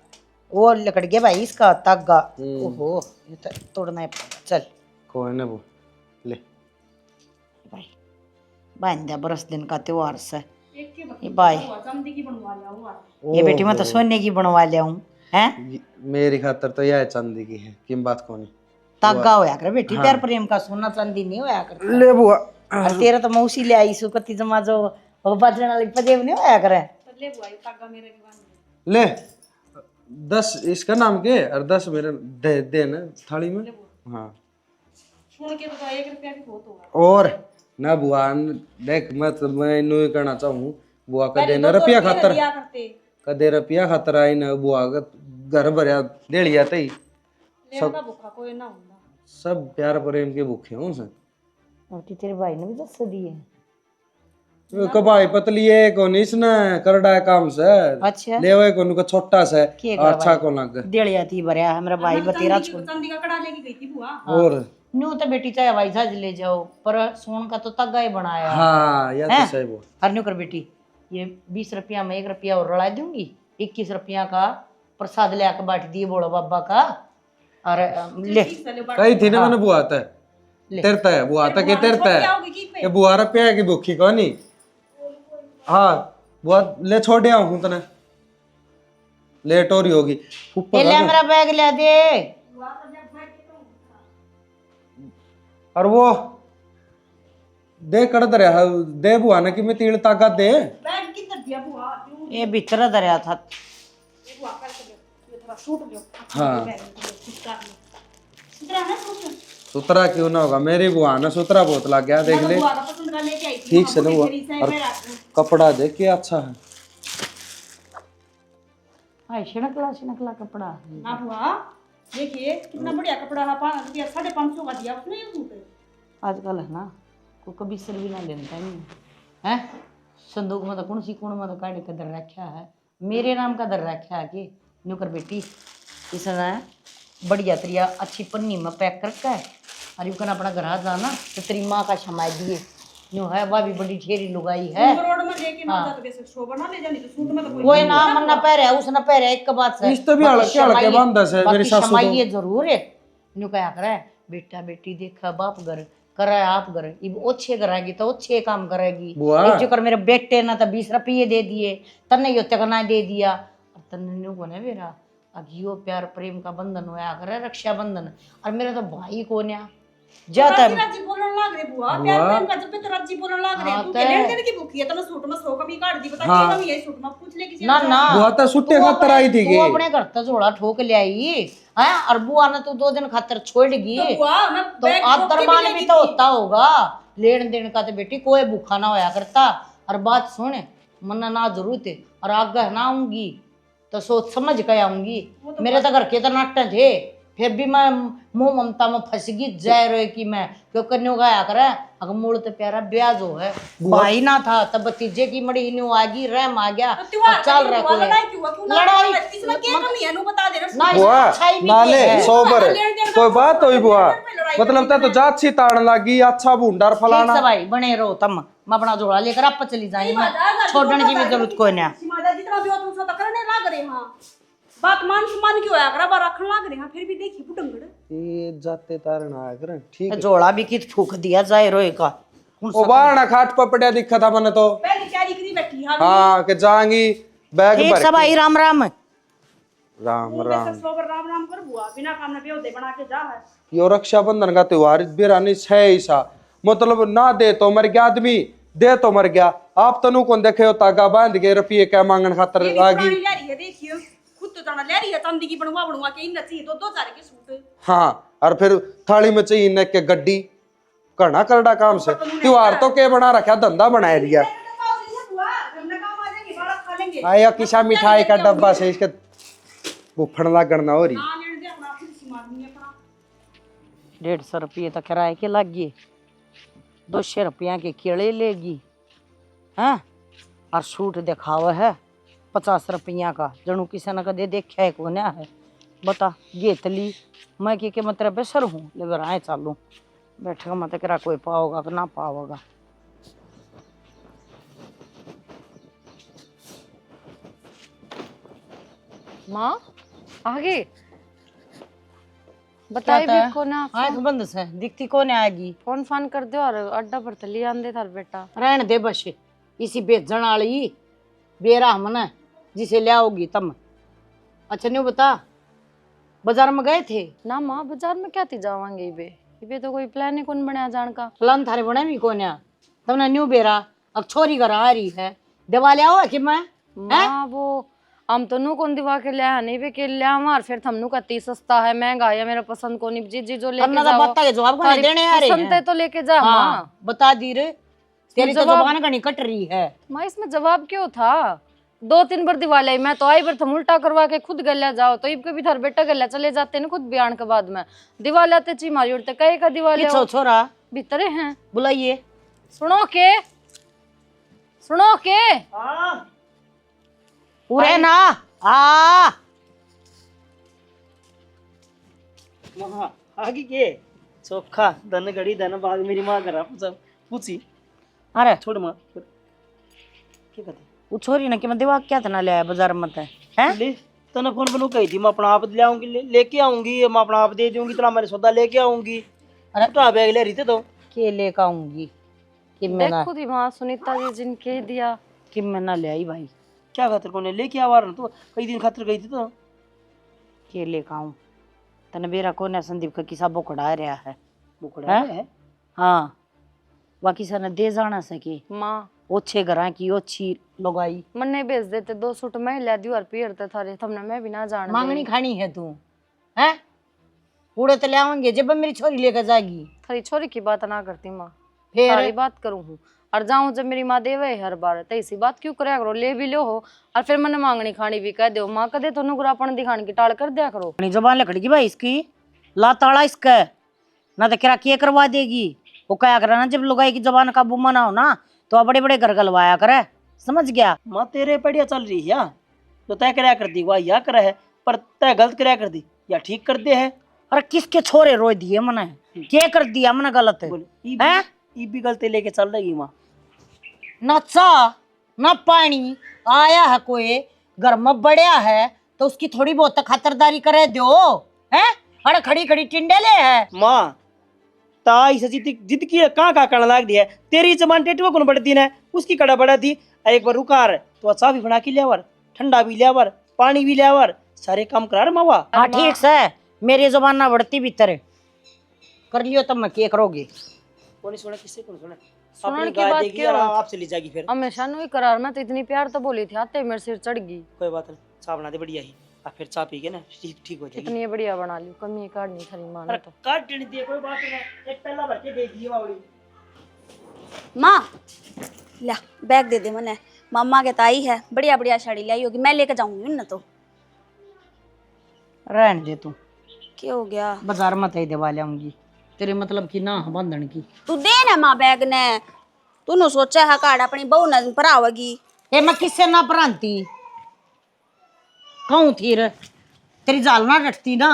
Speaker 2: वो लकड़ गया भाई इसका धागा। ओहो ये तो तोड़ना है पड़ेगा। चल
Speaker 3: कोई ना वो ले
Speaker 2: भाई बांध दिया बरस दिन का त्योहार से।
Speaker 4: एक के
Speaker 2: ये भाई
Speaker 4: चांदी की बनवा लिया हुआ।
Speaker 2: ये बेटी मैं तो सोने की बनवा लिया हूँ हैं।
Speaker 3: मेरी खातर तो यह चांदी की है किम बात कोनी।
Speaker 2: धागा होया कर बेटी प्यार प्रेम का सोना चांदी नहीं होया कर।
Speaker 3: ले बुआ
Speaker 2: और तेरा तो मौसी ले आई सुकती जमा जो बजने वाली पजेब नहीं होया करे।
Speaker 4: तो ले बुआ ये तागा मेरे के बांध दे।
Speaker 3: ले 10 इसका नाम के और 10 मेरे दे ना थाली में। हाँ
Speaker 4: सुन के तो 1 रुपया भी बहुत होगा।
Speaker 3: और ना बुआ देख मैं इन्हें ही कहना चाहूँ बुआ का देना रुपया खातर
Speaker 4: दिया करते।
Speaker 3: कदे रुपया खातर आई ना बुआ का घर भरिया दे लिया तई
Speaker 4: लेवगा भूखा कोई ना ਹੁੰਦਾ।
Speaker 3: सब प्यार प्रेम के भूखे हूँ सर।
Speaker 2: और तेरे भाई ने भी दस दिए।
Speaker 3: कबाई पतली है कौन इसने करड़ा है काम से
Speaker 2: अच्छा
Speaker 3: ले वो कौन का छोटा सा
Speaker 2: के
Speaker 3: अच्छा कौन लग
Speaker 2: देड़िया थी भरया मेरा भाई बतेरा छोड़।
Speaker 4: चांदी का कड़ा लेके गई थी बुआ।
Speaker 3: और
Speaker 2: न्यू तो बेटी चाहे हवाई जहाज ले जाओ पर सोन का तो तग्गा ही बनाया।
Speaker 3: हाँ या तो सही वो
Speaker 2: हर न्यू कर बेटी ये 20 रुपया में 1 रुपया और रला दूंगी 21 रुपया का प्रसाद ले आकर बांट दिए बोलो बाबा का। और ले
Speaker 3: कही थी ना मैंने बुआ आता है तेरता है बुआ आता के तेरता है ये बुआ रुपया की भूखी कौन ही। हाँ बुआ ले छोड़ आऊँ हूँ तने लेट हो रही होगी
Speaker 2: ये ले मेरा बैग ले दे।
Speaker 3: और वो दे कर दरिया दे बुआ ने कि मैं तीन ताकत दे।
Speaker 4: बैग किधर दिया बुआ?
Speaker 2: ये भीतर दरिया था।
Speaker 4: ये बुआ कर दे ये थोड़ा सूट लियो।
Speaker 3: हाँ
Speaker 4: सुतरा ना सूट।
Speaker 3: सुतरा क्यों ना होगा मेरी बुआ ने सुतरा बहुत लग गया देख ले
Speaker 4: बुआ का पसंद का लेके आई थी।
Speaker 3: ठीक से ना हुआ और कपड़ा देख के अच्छा है।
Speaker 2: हाय शिनकला कपड़ा।
Speaker 4: ना बुआ देखिए कितना बढ़िया कपड़ा है 550 का दिया उसने ये सूट।
Speaker 2: आजकल है ना को कभी सिर भी ना लेता नहीं है। संदूक में तो कौन सी कौन में तो काटे कदर रखा है मेरे नाम का दर रखा है कि नुकर बेटी इसने बढ़िया तरिया अच्छी पन्नी में पैक करके है और यू अपना घर आ जाना तो तेरी माँ का क्षमा दिए न्यू है वह भी बड़ी ठेरी लुगाई है।
Speaker 4: रोड में लेके ना जाते वैसे शोभा ना ले जानी तो सूट में तो
Speaker 2: कोई ना मन ना पहरे उसने पहरे एक बात से
Speaker 3: इस तो भी हल्के बांधा से मेरी सासू
Speaker 2: क्षमा ये जरूर है न्यू क्या करे बेटा बेटी देखा बाप घर करे आप घर ये अच्छे करेगी तो अच्छे काम करेगी।
Speaker 3: बुआ।
Speaker 2: एक जो कर मेरे बेटे ने तो 20 रुपये दे दिए तन्ने यो तकना दे दिया और तन्ने न्यू को ने मेरा अब यो प्यार प्रेम का बंधन होया करे रक्षाबंधन और मेरा तो भाई को न्या जाता है।
Speaker 4: राजी बोलने लग रे बुआ प्यार प्रेम का जब पे तो राजी बोलने लग रे तू के लेन देन की भूखी है तो सूट में 100 कमी काट दी बता क्या कमी है सूट में पूछ ले किसी
Speaker 2: ना ना
Speaker 3: बुआ तो सुट्टे खातर आई थी
Speaker 2: तू अपने घर तो झोला ठोक ले आई है और बुआ ने तो 2 दिन खातर छोड़गी
Speaker 4: बुआ मैं
Speaker 2: तो आदरमान भी तो होता होगा लेन देन का तो बेटी कोई भूखा ना होया करता। और बात सुन मना ना जरूरत है और आगे ना आऊंगी तो सोच समझ के आऊंगी। मेरे तो घर के तो नाट्य थे फिर भी मैं मोह ममता में फंस गई जाए रहे कि मैं क्यों कन्यो गाया करे अगर मूल तो प्यारा ब्याज हो है भाई ना था तब भतीजे की मड़ी न्यू आ गई रैम आ गया चल रहा कोई लड़ाई
Speaker 4: इसमें क्या कमी है नु बता दे
Speaker 2: ना
Speaker 3: बुआ
Speaker 2: अच्छाई भी
Speaker 3: नाले
Speaker 2: है।
Speaker 3: सोबर कोई बात हुई बुआ मतलब तो जात सी ताड़ लगी अच्छा भूंडार
Speaker 2: ठीक
Speaker 3: फलाना
Speaker 2: से भाई बने रहो तुम मैं अपना झोला लेकर आप चली जाएंगे छोड़ने की भी जरूरत कोई नहीं।
Speaker 4: सीमादा जितना भी हो तुम सब करने लग रहे हां बात मान क्यों आया करा बार रखने लग रहे हां फिर भी देखी पुटंगड़
Speaker 3: ये जाते तारण आया कर ठीक है।
Speaker 2: झोला भी कित फूक दिया जाए रोए का
Speaker 3: ओ बारना खाट पपड़िया दिखा था मैंने तो
Speaker 4: पहले तैयारी करी बैठी हां
Speaker 3: हाँ के जाएंगी बैग
Speaker 2: ठीक
Speaker 3: भर
Speaker 2: सब भाई राम राम
Speaker 3: राम राम
Speaker 4: सोबर राम राम कर बुआ बिना काम ना बेहोदे बना के जा है
Speaker 3: यो रक्षाबंधन का त्योहार बेरानी है ऐसा मतलब ना दे तो मर गया आदमी दे तो मर गया आप तनु कौन देखे हो तागा बांध के रुपये क्या मांगन खातर
Speaker 4: ये भी
Speaker 3: आगी।
Speaker 4: पुरानी ले रही है देखियो खुद तो जाना ले रही है चांदी की बनवा के इन चाहिए दो चार के सूट
Speaker 3: हाँ और फिर थाली में चाहिए न के गड्डी करना करड़ा काम से त्योहार तो के बना रखा धंधा बनाया दिया आया किसा मिठाई का डब्बा से इसके बुफड़ लागण ना हो रही।
Speaker 2: 150 रुपये तो किराए के लग गए, 200 रुपया के केले लेगी, हैं? और सूट दिखावा है 50 रुपया का, जनू किसी ने कदे देखा है कौन है? बता गेतली मैं के मतलब बेसर हूँ लेकर आए चालू बैठेगा मत करा कोई पाओगा कि ना पाओगा।
Speaker 1: माँ आगे बताइए भी कौन है आप?
Speaker 2: आँख बंद से दिखती कौन आएगी?
Speaker 1: फोन फान कर दो और अड्डा पर तली आंदे थार बेटा।
Speaker 2: रहने दे बस, इसी बेचण वाली बेरा मना जिसे ले आओगी तम। अच्छा नहीं बता बाजार में गए थे?
Speaker 1: ना माँ बाजार में क्या थी जावांगे इबे तो कोई प्लान ही कौन बनाया जान का।
Speaker 2: प्लान थारे बने भी कौन है? तुमने न्यू बेरा अब छोरी घर आ रही है दवा ले आओ कि मैं
Speaker 1: माँ वो हम तो नू कौन दिवा के लिया नहीं बे के लिया मार फिर थमनू कती सस्ता है महंगा है मेरा पसंद को नहीं जी जो लेके
Speaker 2: अन्ना
Speaker 1: जाओ
Speaker 2: तो बत्ता के जवाब को नहीं देने आ रहे
Speaker 1: पसंद है
Speaker 2: हैं।
Speaker 1: तो लेके जा माँ।
Speaker 2: हाँ बता दी रे तेरी तो
Speaker 1: जवाब-
Speaker 2: जुबान का नहीं कट रही है।
Speaker 1: माँ इसमें जवाब क्यों था? 2-3 बार दिवाली आई मैं तो आई बार थम उल्टा करवा के खुद गल्या जाओ तो इब भी थार बेटा गल्या चले जाते ना खुद बयान के बाद में दिवाली आते ची मारी उड़ते कहे का दिवाली
Speaker 2: किसो छोरा
Speaker 1: भीतरे हैं
Speaker 2: बुलाइए।
Speaker 1: सुनो के
Speaker 2: पूरे ना आ
Speaker 5: वहाँ आगे के चोखा धन घड़ी धन बाद मेरी माँ करा पूछी
Speaker 2: अरे
Speaker 5: छोड़ माँ क्या कहते
Speaker 2: वो छोरी ना कि मैं दिवा क्या था ले आया बाजार में हैं?
Speaker 5: ले तने फोन बनू कही थी मैं अपना आप ले आऊंगी लेके आऊंगी मैं अपना आप दे दूंगी तेरा मेरे सौदा लेके आऊंगी।
Speaker 2: अरे
Speaker 5: तो बैग ले रही थे तो
Speaker 2: के लेकर आऊंगी कि मैं ना
Speaker 1: खुद ही वहाँ सुनीता जी जिनके दिया
Speaker 2: कि मैं ना ले आई भाई
Speaker 5: क्या खातिर को लेके आवा रहा तो कई दिन खातिर गई थी तो
Speaker 2: के लेकर आऊं तने बेरा कोने संदीप का किसा बोकड़ा रहा है
Speaker 5: बुकड़ा है
Speaker 2: हाँ बाकी सने दे जाना सके
Speaker 1: माँ
Speaker 2: ओछे घरा की ओछी लगाई
Speaker 1: मन्ने भेज देते 2 सूट मैं ले दी और पीरते थारे थमने मैं भी ना जान
Speaker 2: मांगनी खानी है तू हैं? पूरे तो ले आवेंगे जब मेरी छोरी लेकर जाएगी
Speaker 1: थारी छोरी की बात ना करती माँ
Speaker 2: फिर
Speaker 1: सारी बात करूँ हूँ और जाऊँ जब मेरी माँ देवे हर बार तो इसी बात क्यों कराया करो ले भी लो हो और फिर मैंने मांगनी खानी भी कह दो माँ कदे तो नुगरापन दिखाने की टाल कर दिया करो।
Speaker 2: अपनी जबान लकड़गी भाई इसकी ला ताड़ा इसका ना तो किरा के करवा देगी वो क्या करा ना जब लुगाई की जबान काबू मना हो ना तो बड़े बड़े घर गलवाया करे समझ गया।
Speaker 5: माँ तेरे बढ़िया चल रही है तो तय कराया कर दी वाह या करे है पर तय गलत कराया कर दी या ठीक कर दे है।
Speaker 2: अरे किसके छोरे रोई दिए मने क्या कर दिया मने गलत है
Speaker 5: बोले
Speaker 2: हैं?
Speaker 5: ई भी गलती लेके चल रही माँ
Speaker 2: ना चा ना पानी आया है कोई घर में बढ़िया है तो उसकी थोड़ी बहुत खातिरदारी करे दो हैं? अरे खड़ी खड़ी टिंडे ले है
Speaker 5: माँ ताई से जिद की कहाँ करने लाग दिया है तेरी जबान टेटवा कौन बढ़ती है उसकी कड़ा बढ़ा थी एक बार रुका रहे तो अच्छा भी बना के लियावर ठंडा भी लियावर पानी भी लियावर सारे काम करा रहे मावा।
Speaker 2: हाँ ठीक से मेरी जबान ना बढ़ती भीतर कर लियो तब मैं क्या करोगे
Speaker 5: कौन सुना किससे कौन सुना
Speaker 1: सुनने
Speaker 5: अपनी
Speaker 1: की
Speaker 5: गाय
Speaker 1: बात
Speaker 5: देगी
Speaker 1: क्या
Speaker 5: और
Speaker 1: हो?
Speaker 5: आपसे ले जाएगी फिर
Speaker 1: हमेशा नु ही करार मैं तो इतनी प्यार तो बोली थी आते मेरे सिर चढ़ गई।
Speaker 5: कोई बात नहीं चाय बना दे बढ़िया ही और फिर चाय पी के ना ठीक ठीक हो जाएगी।
Speaker 1: इतनी बढ़िया बना ली कमी काटनी थारी माँ ने
Speaker 5: अरे
Speaker 1: तो।
Speaker 5: काट देनी थी कोई बात नहीं एक पहला भर के देख लियो बावड़ी
Speaker 4: माँ ला बैग दे दे मने मम्मा के ताई है बढ़िया बढ़िया साड़ी लाई होगी मैं लेके जाऊंगी उन तो।
Speaker 2: रहने दे तू
Speaker 4: क्या हो गया?
Speaker 2: बाजार मत ही दवा लाऊंगी तेरे मतलब की ना बंधन की
Speaker 4: तू दे ना माँ बैग ने तूने सोचा है कार्ड अपनी बहू ने भरावेगी।
Speaker 2: ए मैं किससे ना प्रांति कहूँ थी रे तेरी जाल ना रटती ना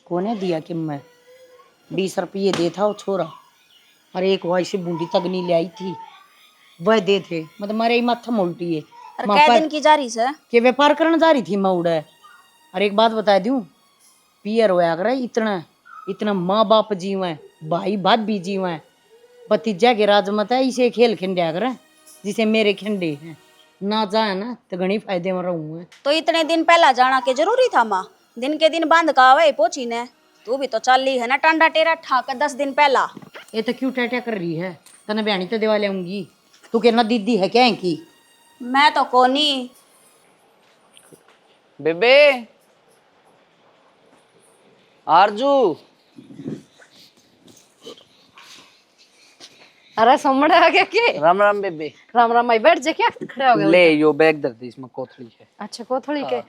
Speaker 2: कोने दिया कि मैं 20 रुपये दे था वो छोरा और एक वही से बूंदी तक नहीं ले आई थी वह दे थे मतलब मारे माथा उल्टी है
Speaker 4: और कै दिन की जा रही से
Speaker 2: के व्यापार करने जा रही थी मैं उड़े। और एक बात बता दूं पियर होया करे इतना इतना माँ बाप जीवे भाई भाभी जीवे भतीजा के राज मत है इसे खेल खिंडया करे जिसे मेरे खिंडे हैं ना जाए ना तो घनी फायदे में रहूंगा।
Speaker 4: तो इतने दिन पहला जाना के जरूरी था माँ दिन के दिन बांध का आवे पोची ने तू भी तो चल ली है ना टांडा टेरा ठाक 10 दिन पहला।
Speaker 2: ये तो क्यों टैटा कर रही है तने बयानी तो दिवा लाऊंगी तू कहना दीदी है क्या की
Speaker 4: मैं तो कोनी
Speaker 7: बेबे आरजू
Speaker 1: अरे सोमड़े आ गया के?
Speaker 7: राम राम बेबे।
Speaker 1: राम राम भाई, बैठ जा, क्या खड़े हो गए?
Speaker 7: ले यो बैग दर दी, इसमें कोथड़ी है।
Speaker 1: अच्छा कोथड़ी के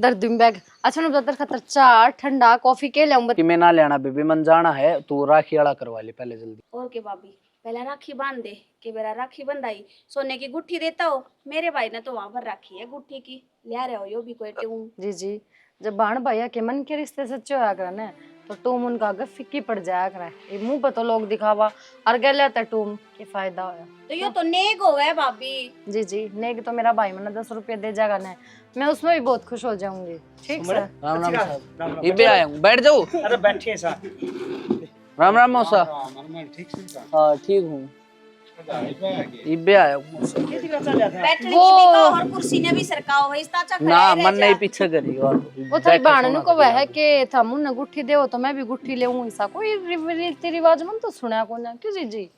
Speaker 1: दर दूं बैग। अच्छा नु बदर खतर चाय ठंडा कॉफी के लाऊं?
Speaker 7: कि मैं ना लेना बेबे, मन जाना है, तू राखी वाला करवा ले पहले जल्दी।
Speaker 4: और के भाभी पहले राखी बांध दे कि मेरा राखी बंधाई सोने की गुट्ठी देता हो। मेरे भाई ने तो वहां पर राखी है गुट्ठी की, ले रहे हो यो भी कोई ट्यून।
Speaker 1: जी जी, जब बाण भैया के मन के रिश्ते सच्चे होया करे ना तो टूम उनका आगे फिक्की पड़ जाया करे। ये मुंह पे तो लोग दिखावा और गले तो टूम के फायदा होया।
Speaker 4: तो यो तो नेक हो गए भाभी।
Speaker 1: जी जी, नेक तो मेरा भाई मैंने 10 रुपये दे जाएगा ना, मैं उसमें भी बहुत खुश हो जाऊंगी। ठीक सर।
Speaker 7: राम राम
Speaker 5: राम
Speaker 7: साहब,
Speaker 5: राम।
Speaker 7: इबे आया हूँ, बैठ जाओ।
Speaker 5: अरे बैठिए सर।
Speaker 7: राम राम मौसा।
Speaker 6: ठीक से
Speaker 7: हाँ ठीक हूँ, इबे आया हूँ मौसा।
Speaker 5: किसी का चल जाता है।
Speaker 4: बैठने की भी कहो और कुर्सी ने भी सरकाओ है, इस्ता अच्छा
Speaker 7: ना मन नहीं पीछे करी और
Speaker 1: वो थारी बाण को वह है कि था मुन्ने गुट्ठी देओ तो मैं भी गुट्ठी लेऊं, ऐसा कोई रीति रिवाज मन तो सुना को ना। क्यों जी जी?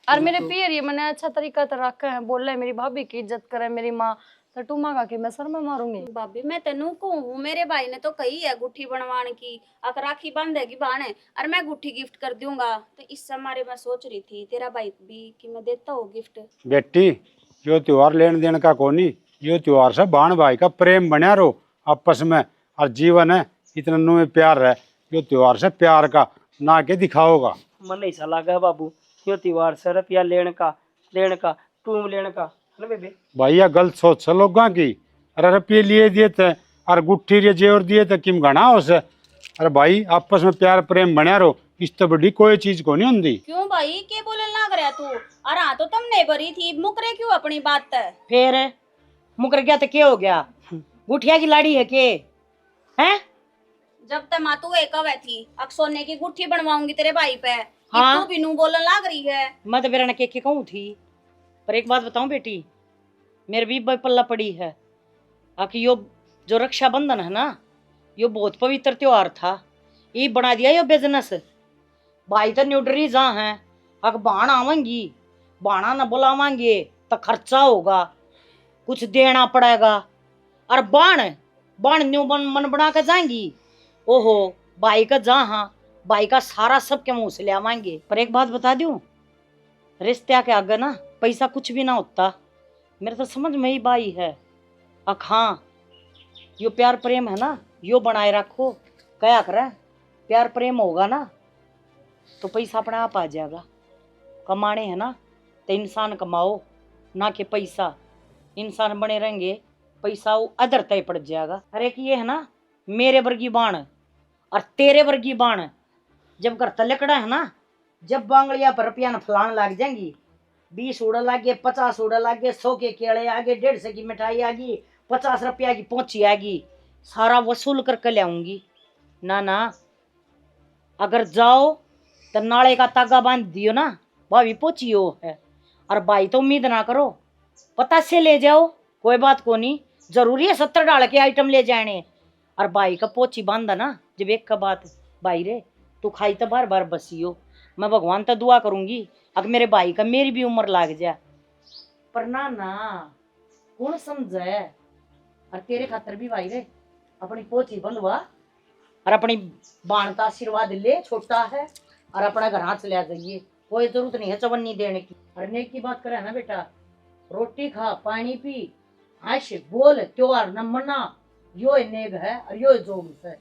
Speaker 1: और मेरे पियर ये मैंने अच्छा तरीका तो रखा है, बोल रहे मेरी भाभी की इज्जत करे, मेरी माँ तो टूमा का कि मैं सर में मारूंगी।
Speaker 4: भाभी मैं तेनू कहूँ, मेरे भाई ने तो कही है गुट्ठी बनवाने की, अक राखी बांधेगी बाण है और मैं गुट्ठी गिफ्ट कर दूंगा। तो इससे हमारे मैं सोच रही थी तेरा भाई भी कि मैं देता हूँ गिफ्ट।
Speaker 6: बेटी, यो त्योहार लेन देन का कोनी, यो त्योहार से बाण भाई का प्रेम बना रहो आपस में, और जीवन है इतना में प्यार है। यो त्योहार से प्यार का ना के दिखाओगा।
Speaker 5: मन ऐसा लगा है बाबू, यो त्योहार से रुपया लेने का टूम लेने का है ना बेबे।
Speaker 6: भैया गलत सोच से लोगों की। अरे रुपये लिए दिए थे और गुट्ठी रे जेवर दिए थे, किम घना हो से। अरे भाई आपस में प्यार प्रेम बना रहो, इस तो बड़ी कोई चीज को नहीं होती।
Speaker 4: क्यों भाई के बोले लाग रहा तू? और हाँ तो तुमने भरी थी, मुकरे क्यों अपनी बात है?
Speaker 2: फिर मुकर गया तो क्या हो गया? गुठिया की लाड़ी है के हैं?
Speaker 4: जब तक माँ तू एक अवे थी अब सोने की गुट्ठी बनवाऊंगी तेरे भाई पे,
Speaker 2: हाँ?
Speaker 4: तू बिनू बोलने लाग रही है।
Speaker 2: मैं तो बेरा के कहूँ थी, पर एक बात बताऊं बेटी, मेरे भी पल्ला पड़ी है आखिर यो जो रक्षाबंधन है ना, यो बहुत पवित्र त्योहार था, ये बना दिया यो बिजनेस। भाई तो न्यूट्री जहाँ है, अगर बाण आवेंगी, बाणा न बुलावेंगे तो खर्चा होगा, कुछ देना पड़ेगा। और बाण न्यू मन बना कर जाएंगी, ओहो भाई का जहाँ भाई का सारा सबके मुंह से ले आवेंगे। पर एक बात बता दूं, रिश्ते के आगे ना पैसा कुछ भी ना होता। मेरे तो समझ में ही बाई है। हाँ, यो प्यार प्रेम है ना, यो बनाए रखो। क्या करे, प्यार प्रेम होगा ना तो पैसा अपने आप आ जाएगा। कमाने है ना तो इंसान कमाओ, ना कि पैसा। इंसान बने रहेंगे, पैसा वो अदर तय पड़ जाएगा। अरे कि ये है ना मेरे वर्गी बाण और तेरे वर्गी बाण, जब घर तलकड़ा है ना, जब बांगड़िया पर रुपया न फलान लग जाएंगी, 20 उड़ा लागे, 50 उड़ा लागे, 100 के केले आगे, 150 की मिठाई आगी, 50 रुपया की पहुंची आगी, सारा वसूल करके ले आऊंगी। ना अगर जाओ तो नाले का तागा बांध दियो ना, भाभी पहुंची हो है। और भाई तो उम्मीद ना करो, पता से ले जाओ, कोई बात को नहीं, जरूरी है 70 डाल के आइटम ले जाने। और भाई का पोची बांधा ना, जब एक का बात, भाई रे तू खाई तो बार बार बसियो, मैं भगवान तो दुआ करूंगी अगर मेरे भाई का मेरी भी उम्र लाग जाए। पर ना कौन समझे। और तेरे खातर भी भाई रे अपनी पोची बंधवा और अपनी बाण का आशीर्वाद ले, छोटा है, और अपना घर हाथ ले जाइए, कोई जरूरत नहीं है चवन्नी देने की। और नेक की बात करे ना बेटा, रोटी खा, पानी पी, हंस बोल, त्योहार न मना, यो नेग है और यो जोग है,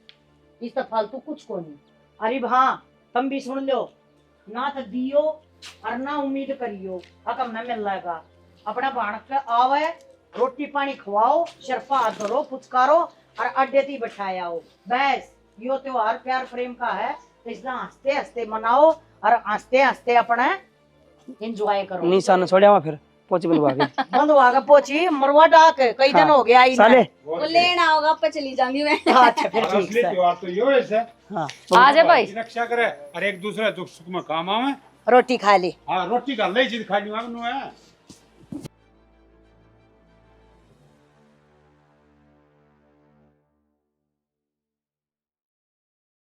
Speaker 2: इस तो फालतू कुछ को नहीं। अरे हाँ तुम भी सुन लो, ना तो दियो और ना उम्मीद करियो हकम न मिल जाएगा। अपना बाण के आवे, रोटी पानी खवाओ, शर्फा हाथ धरो, पुचकारो और अड्डे ती बैठाया हो। बस यो त्योहार प्यार प्रेम का है, तो इसलिए हंसते हंसते मनाओ और हंसते हंसते अपना एंजॉय करो।
Speaker 5: निशान छोड़िया फिर पोची बनवा के
Speaker 2: बंधवा का पोची मरवा डाक कई दिन हो गया आई
Speaker 5: साले।
Speaker 4: वो लेना होगा पे चली जाऊंगी मैं।
Speaker 2: अच्छा फिर ठीक
Speaker 6: असली
Speaker 2: है,
Speaker 6: त्योहार तो यो है सर।
Speaker 5: हाँ
Speaker 1: आ जा भाई।
Speaker 6: रक्षा करे और एक दूसरे दुख सुख में काम आवे।
Speaker 2: रोटी खा ली।
Speaker 6: हाँ रोटी का ले चीज खानी है।